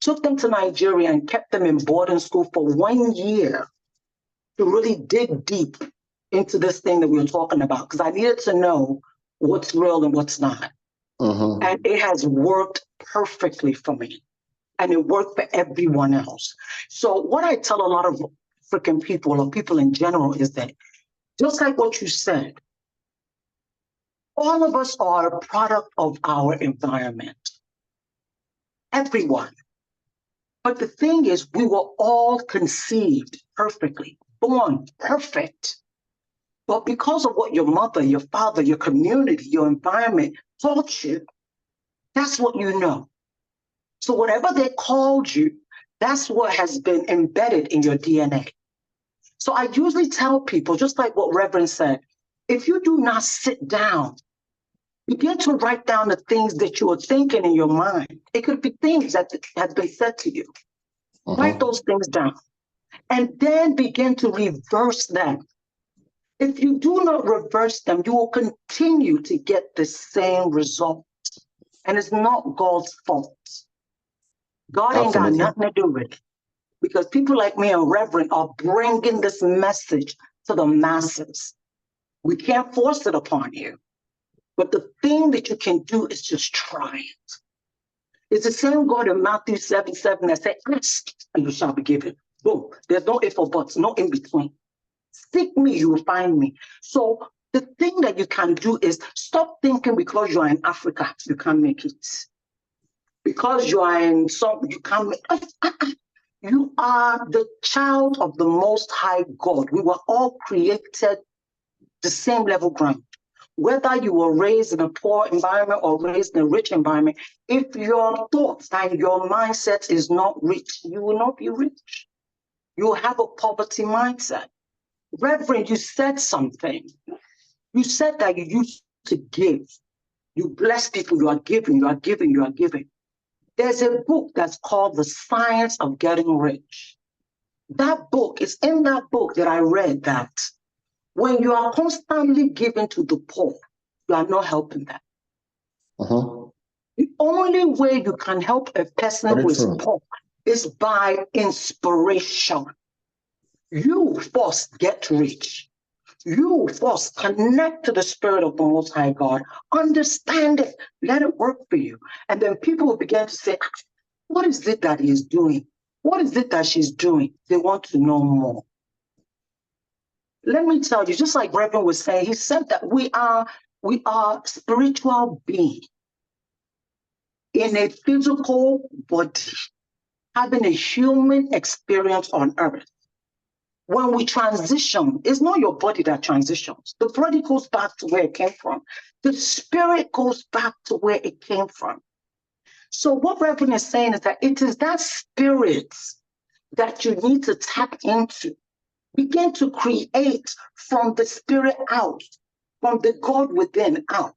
took them to Nigeria and kept them in boarding school for 1 year to really dig deep into this thing that we were talking about, because I needed to know what's real and what's not. And it has worked perfectly for me. And it worked for everyone else. So what I tell a lot of freaking people, or people in general, is that just like what you said, all of us are a product of our environment. Everyone. But the thing is, we were all conceived perfectly, born perfect. But because of what your mother, your father, your community, your environment taught you, that's what you know. So whatever they called you, that's what has been embedded in your DNA. So I usually tell people, just like what Reverend said, if you do not sit down, begin to write down the things that you are thinking in your mind. It could be things that have been said to you. Write those things down. And then begin to reverse them. If you do not reverse them, you will continue to get the same result. And it's not God's fault. God ain't got nothing to do with it. Because people like me and Reverend are bringing this message to the masses. We can't force it upon you. But the thing that you can do is just try it. It's the same God in Matthew 7:7 that said, ask and you shall be given. Boom. There's no if or buts, no in between. Seek me, you will find me. So the thing that you can do is stop thinking because you are in Africa, you can't make it. Because you are in some, you can't make it. You are the child of the Most High God. We were all created the same level ground. Whether you were raised in a poor environment or raised in a rich environment, if your thoughts and your mindset is not rich, you will not be rich. You will have a poverty mindset. Reverend, you said something. You said that you used to give. You bless people, you are giving, you are giving, you are giving. There's a book that's called The Science of Getting Rich. That book, it's in that book that I read that when you are constantly giving to the poor, you are not helping them. The only way you can help a person who is poor is by inspiration. You first get rich. You first connect to the Spirit of the Most High God. Understand it. Let it work for you. And then people will begin to say, what is it that he is doing? What is it that she's doing? They want to know more. Let me tell you, just like Reverend was saying, he said that we are spiritual beings in a physical body, having a human experience on earth. When we transition, it's not your body that transitions. The body goes back to where it came from. The spirit goes back to where it came from. So what Reverend is saying is that it is that spirit that you need to tap into. Begin to create from the spirit out, from the God within out.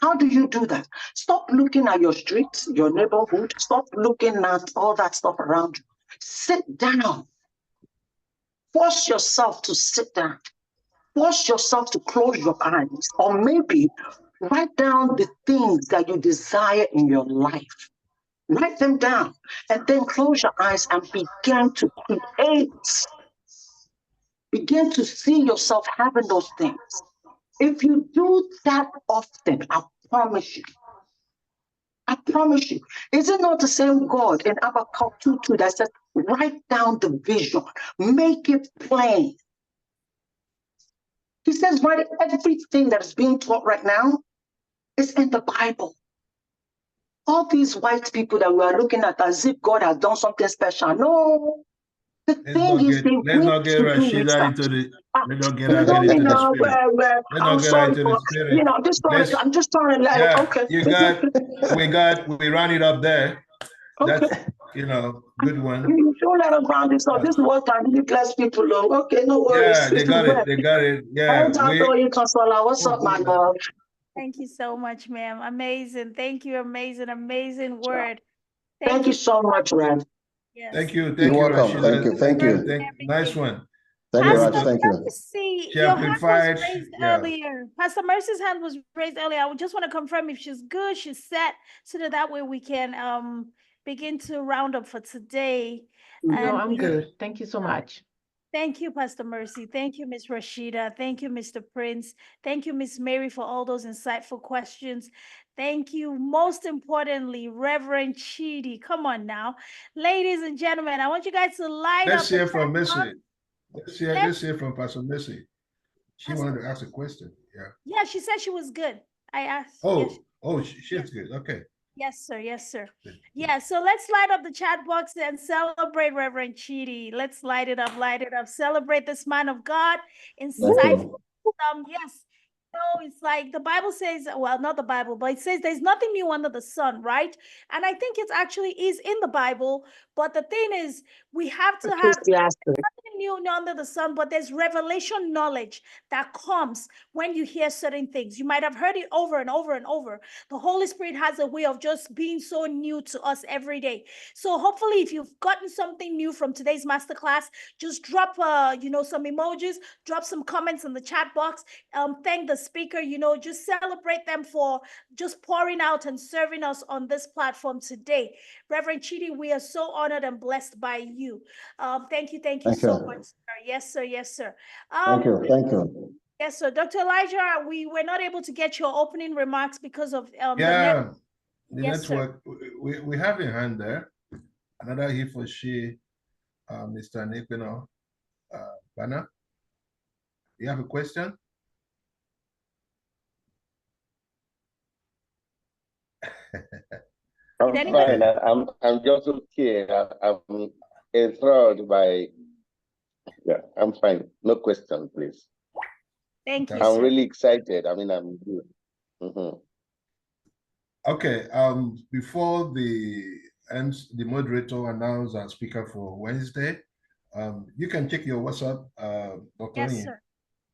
How do you do that? Stop looking at your streets, your neighborhood. Stop looking at all that stuff around you. Sit down. Force yourself to sit down. Force yourself to close your eyes. Or maybe write down the things that you desire in your life. Write them down. And then close your eyes and begin to create. Begin to see yourself having those things. If you do that often, I promise you. Is it not the same God in Habakkuk 2:2 that says, write down the vision, make it plain. says, right, everything that is being taught right now is in the Bible. All these white people that we are looking at as if God has done something special. No. The thing is, let's not get Rashida into the. Let's not get her into the spirit. Let's not get her into the spirit. You know, I'm just trying to like, okay. We ran it up there. That's, you know, good one. You don't let them round this up. This is what can really bless people. Okay, no worries. Yeah, they got it. They got it. Yeah. What's up, my love? Thank you so much, ma'am. Amazing. Thank you. Amazing, amazing word. Thank you so much, Red. Yes. Thank you. You're welcome. Thank you. Nice one. Thank you, Raj. Thank you. Your hand was raised earlier. Pastor Mercy's hand was raised earlier. I just want to confirm if she's good, she's set, so that way we can begin to round up for today. No, I'm good. Thank you so much. Thank you, Pastor Mercy. Thank you, Miss Rashida. Thank you, Mr. Prince. Thank you, Miss Mary, for all those insightful questions. Thank you, most importantly, Reverend Chidi. Come on now. Ladies and gentlemen, I want you guys to light up. Let's hear from Missy. Let's hear from Pastor Missy. She wanted to ask a question. Yeah. Yeah, she said she was good. I asked. She's good. Okay. Yes, sir. Yes, sir. Yeah, so let's light up the chat box and celebrate Reverend Chidi. Let's light it up, Celebrate this man of God. Insightful. Yes. No, it's like the Bible says, well, not the Bible, but it says there's nothing new under the sun, right? And I think it actually is in the Bible. But the thing is, we have to have nothing new under the sun, but there's revelation knowledge that comes when you hear certain things. You might have heard it over and over and over. The Holy Spirit has a way of just being so new to us every day. So hopefully, if you've gotten something new from today's masterclass, just drop, some emojis, drop some comments in the chat box. Thank the speaker, just celebrate them for just pouring out and serving us on this platform today. Reverend Chidi, we are so honored and blessed by you. Thank you so much, sir. Yes, sir. Yes, sir. Thank you. Yes, sir. Dr. Elijah, we were not able to get your opening remarks because of the network. We have a hand there. Another he for she, Mr. Nikino Bana. You have a question? I'm fine. I'm just okay. I'm enthralled by. Yeah, I'm fine. No question, please. Thank you. I'm really excited. I mean, I'm good. Okay. Before the moderator announce our speaker for Wednesday, you can check your WhatsApp, Dr. Yes, sir.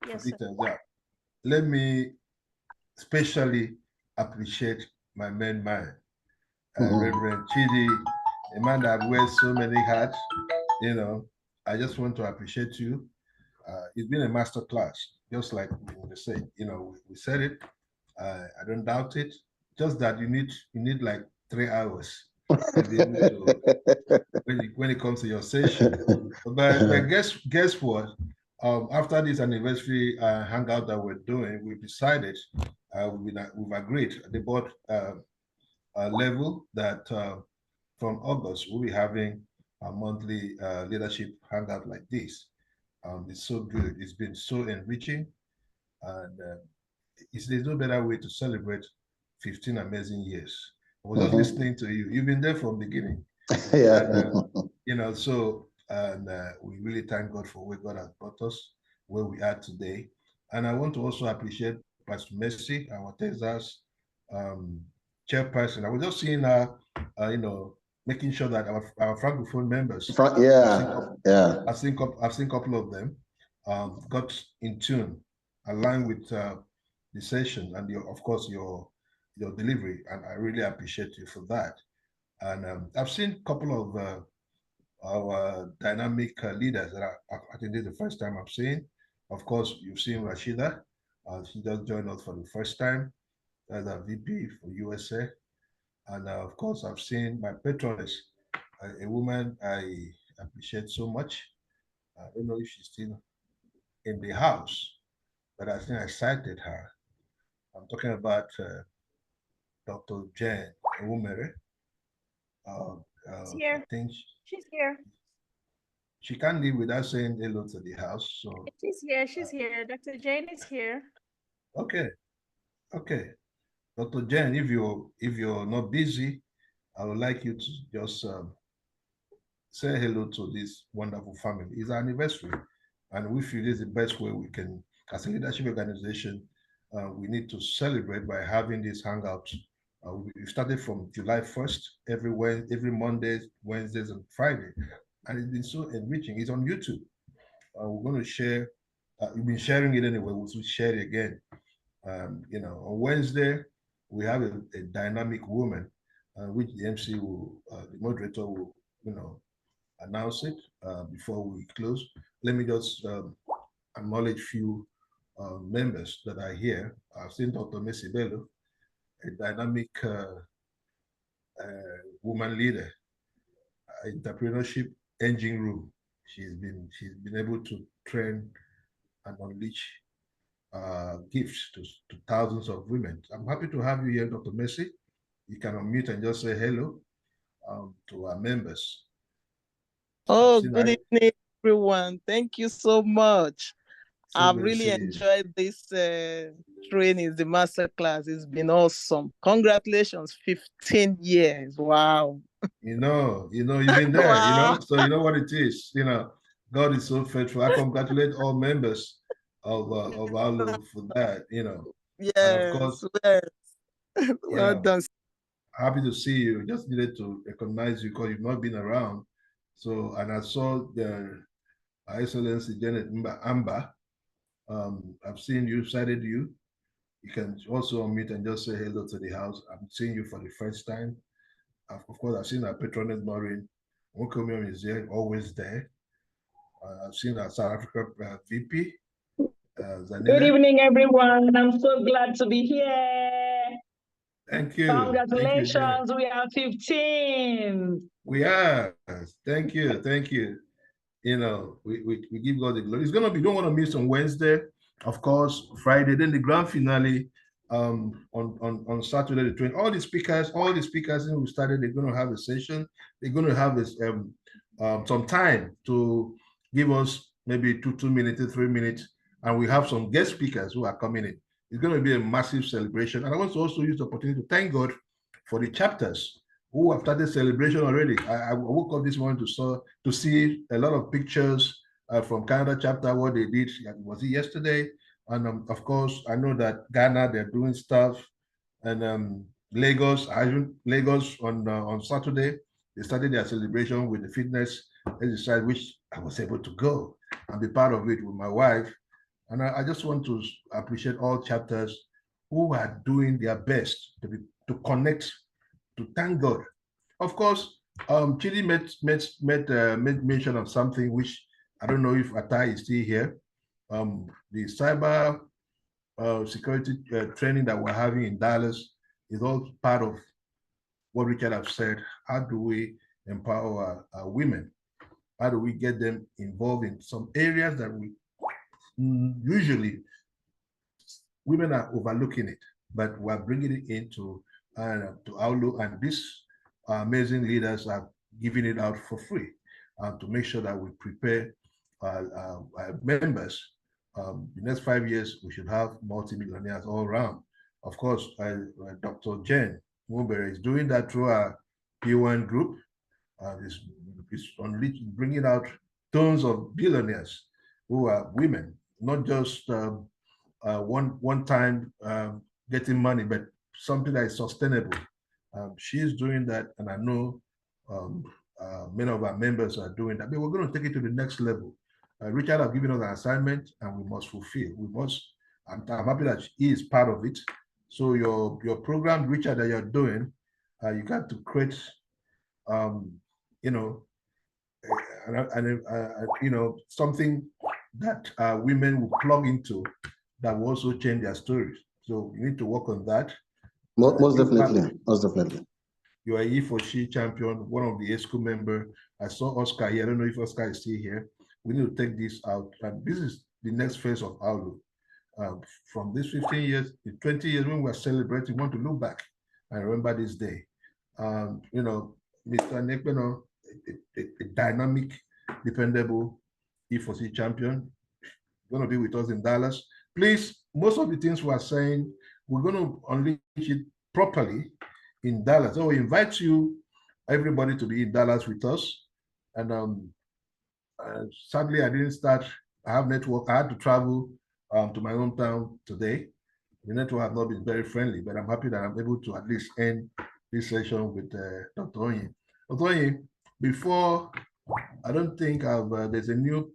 Yes, sir. Yeah. Let me especially appreciate my main man, Reverend Chidi, a man that wears so many hats. I just want to appreciate you. It's been a master class, just like we said. We said it. I don't doubt it. Just that you need like 3 hours to be able to when it comes to your session. But guess what? After this anniversary hangout that we're doing, we decided we've agreed at the board level that from August we'll be having a monthly leadership hangout like this. It's so good. It's been so enriching, and there's no better way to celebrate 15 amazing years. I was just listening to you. You've been there from the beginning. Yeah. And, we really thank God for where God has brought us, where we are today. And I want to also appreciate Pastor Mercy, our Texas chairperson. I was just seeing her, making sure that our Francophone members, I've seen a couple of them, got in tune, aligned with the session and of course your delivery, and I really appreciate you for that. And I've seen a couple of our dynamic leaders that I think this is the first time I've seen. Of course, you've seen Rashida. She just joined us for the first time as a VP for USA. And of course, I've seen my patroness, a woman I appreciate so much. I don't know if she's still in the house, but I think I cited her. I'm talking about Dr. Jane Umere. She's here. She's here. she can't leave without saying hello to the house. So She's here. She's here. Dr. Jane is here. okay, okay. Dr. Jane, if you're not busy, I would like you to just say hello to this wonderful family. It's our anniversary, and we feel this is the best way we can, as a leadership organization, we need to celebrate by having this hangout. We started from July 1st, every Mondays, Wednesdays, and Friday, and it's been so enriching. It's on YouTube. We're going to share. We've been sharing it anyway. We'll share it again. On Wednesday, we have a dynamic woman, which the MC will, the moderator will, announce it before we close. Let me just acknowledge few members that are here. I've seen Dr. Messi Bello, a dynamic woman leader, entrepreneurship engine room. She's been able to train and unleash gifts to thousands of women. I'm happy to have you here, Dr. Messi. You can unmute and just say hello to our members. Oh, good evening, everyone. Thank you so much. So I've really enjoyed this training, the masterclass. It's been awesome. Congratulations, 15 years. Wow. You've been there, Wow. so you know what it is. God is so faithful. I congratulate all members of AWLO for that, Yes, and of course, yes. Well done. Happy to see you. Just needed to recognize you because you've not been around. So, and I saw the Excellency Janet Amber. I've seen you, cited you. You can also unmute and just say hello to the house. I'm seeing you for the first time. Of course, I've seen our patroness, Maureen. Wokomium is there, always there. I've seen our South Africa VP. Good evening, everyone. I'm so glad to be here. Thank you. Congratulations, we are 15. We are. Thank you. Thank you. We give God the glory. It's gonna be, don't want to miss on Wednesday, of course, Friday, then the grand finale on Saturday the 20th. All the speakers who started, they're gonna have a session. They're gonna have this some time to give us maybe 2 minutes, 3 minutes, and we have some guest speakers who are coming in. It's going to be a massive celebration. And I want to also use the opportunity to thank God for the chapters who have started celebration already. I woke up this morning to see a lot of pictures from Canada chapter, what they did. Was it yesterday? And of course, I know that Ghana, they're doing stuff. And Lagos on Saturday, they started their celebration with the fitness exercise, which I was able to go and be part of it with my wife. And I just want to appreciate all chapters who are doing their best to connect, to thank God. Of course, Chidi made mention of something which I don't know if Atai is still here. The cyber security training that we're having in Dallas is all part of what Richard have said. How do we empower our women? How do we get them involved in some areas that we usually women are overlooking it, but we're bringing it into to AWLO, and these amazing leaders are giving it out for free to make sure that we prepare our members. The next 5 years, we should have multimillionaires all around. Of course, Dr. Jen Mubere is doing that through our P1 group. Is bringing out tons of billionaires who are women, not just one time getting money, but something that is sustainable. She's doing that, and I know many of our members are doing that. But we're going to take it to the next level. Richard have given us an assignment, and we must fulfill. I'm happy that he is part of it. So your program, Richard, that you're doing, you got to create, something that women will plug into that will also change their stories. So you need to work on that. Most definitely. You are a E4She champion, one of the school member. I saw Oscar here. I don't know if Oscar is still here. We need to take this out. And this is the next phase of AWLO. From this 15 years, the 20 years when we're celebrating, we want to look back and remember this day. Mr. Nekpeno, a dynamic dependable E4C champion, going to be with us in Dallas. Please, most of the things we are saying, we're going to unleash it properly in Dallas. So we invite you, everybody, to be in Dallas with us. And sadly, I didn't start. I have network. I had to travel to my hometown today. The network has not been very friendly, but I'm happy that I'm able to at least end this session with Dr. Onye. Dr. Onye, before, I don't think there's a new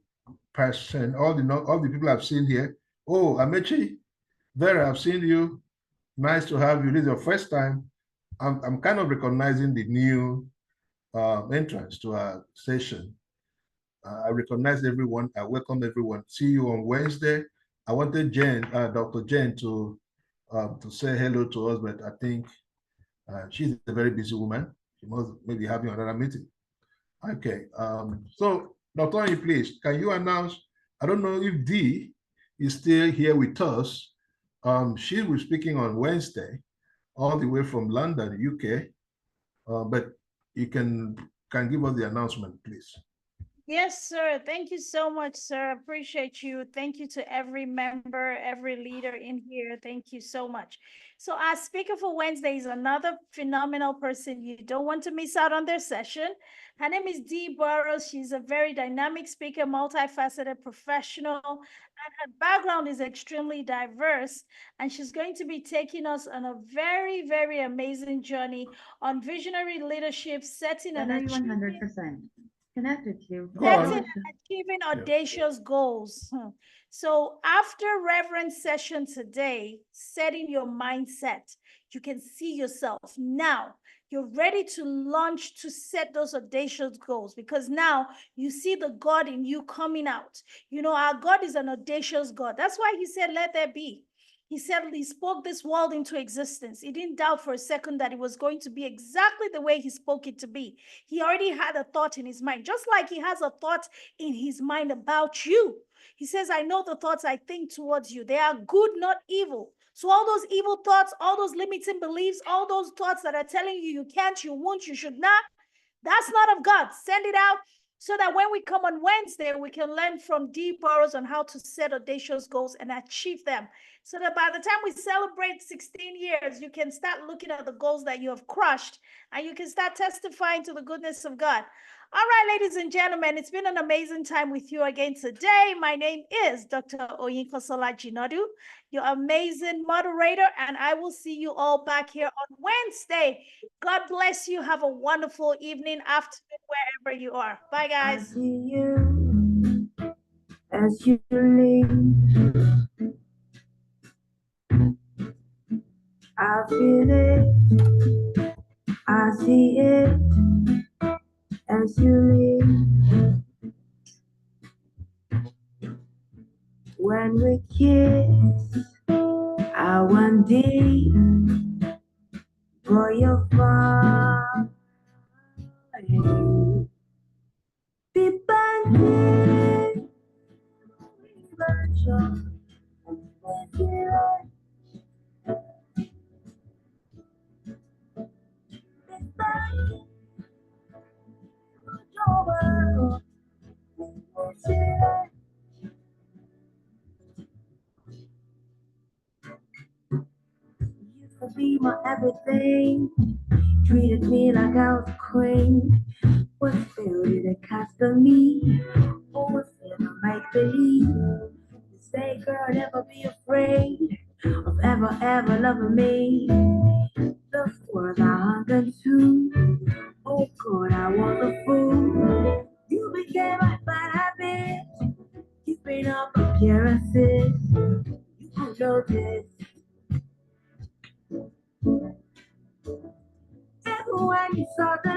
person. All the people I've seen here. Oh, Amechi, Vera, I've seen you. Nice to have you. This is your first time. I'm kind of recognizing the new entrance to our session. I recognize everyone. I welcome everyone. See you on Wednesday. I wanted Dr. Jen to say hello to us, but I think she's a very busy woman. She must maybe having another meeting. Okay. So, Dr. Onye, please, can you announce? I don't know if Dee is still here with us. She will be speaking on Wednesday, all the way from London, UK. But you can give us the announcement, please. Yes, sir. Thank you so much, sir. Appreciate you. Thank you to every member, every leader in here. Thank you so much. So our speaker for Wednesday is another phenomenal person. You don't want to miss out on their session. Her name is Dee Burrows. She's a very dynamic speaker, multifaceted professional, and her background is extremely diverse. And she's going to be taking us on a very, very amazing journey on visionary leadership, setting and achieving 100%. Connected to setting and achieving audacious goals. So after Reverend's session today, setting your mindset, you can see yourself now. You're ready to launch to set those audacious goals because now you see the God in you coming out. You know, our God is an audacious God. That's why he said, let there be. He said he spoke this world into existence. He didn't doubt for a second that it was going to be exactly the way he spoke it to be. He already had a thought in his mind, just like he has a thought in his mind about you. He says, I know the thoughts I think towards you. They are good, not evil. So all those evil thoughts, all those limiting beliefs, all those thoughts that are telling you you can't, you won't, you should not, that's not of God. Send it out so that when we come on Wednesday, we can learn from Dee Burrows on how to set audacious goals and achieve them. So that by the time we celebrate 16 years, you can start looking at the goals that you have crushed and you can start testifying to the goodness of God. All right, ladies and gentlemen, it's been an amazing time with you again today. My name is Dr. Oyinkansola Jinodu, your amazing moderator, and I will see you all back here on Wednesday. God bless you. Have a wonderful evening, afternoon, wherever you are. Bye, guys. I see you as you leave. I feel it. I see it as you leave. When we kiss, I want deep for your fire. Be bandit, be my everything. Treated me like I was a queen. What spell did it cast on me? Or was it a make believe? You say, girl, never be afraid of ever loving me. Those words I hung to. Oh God, I was a fool. You became my bad habit. Keeping up appearances. You could notice. And when you saw the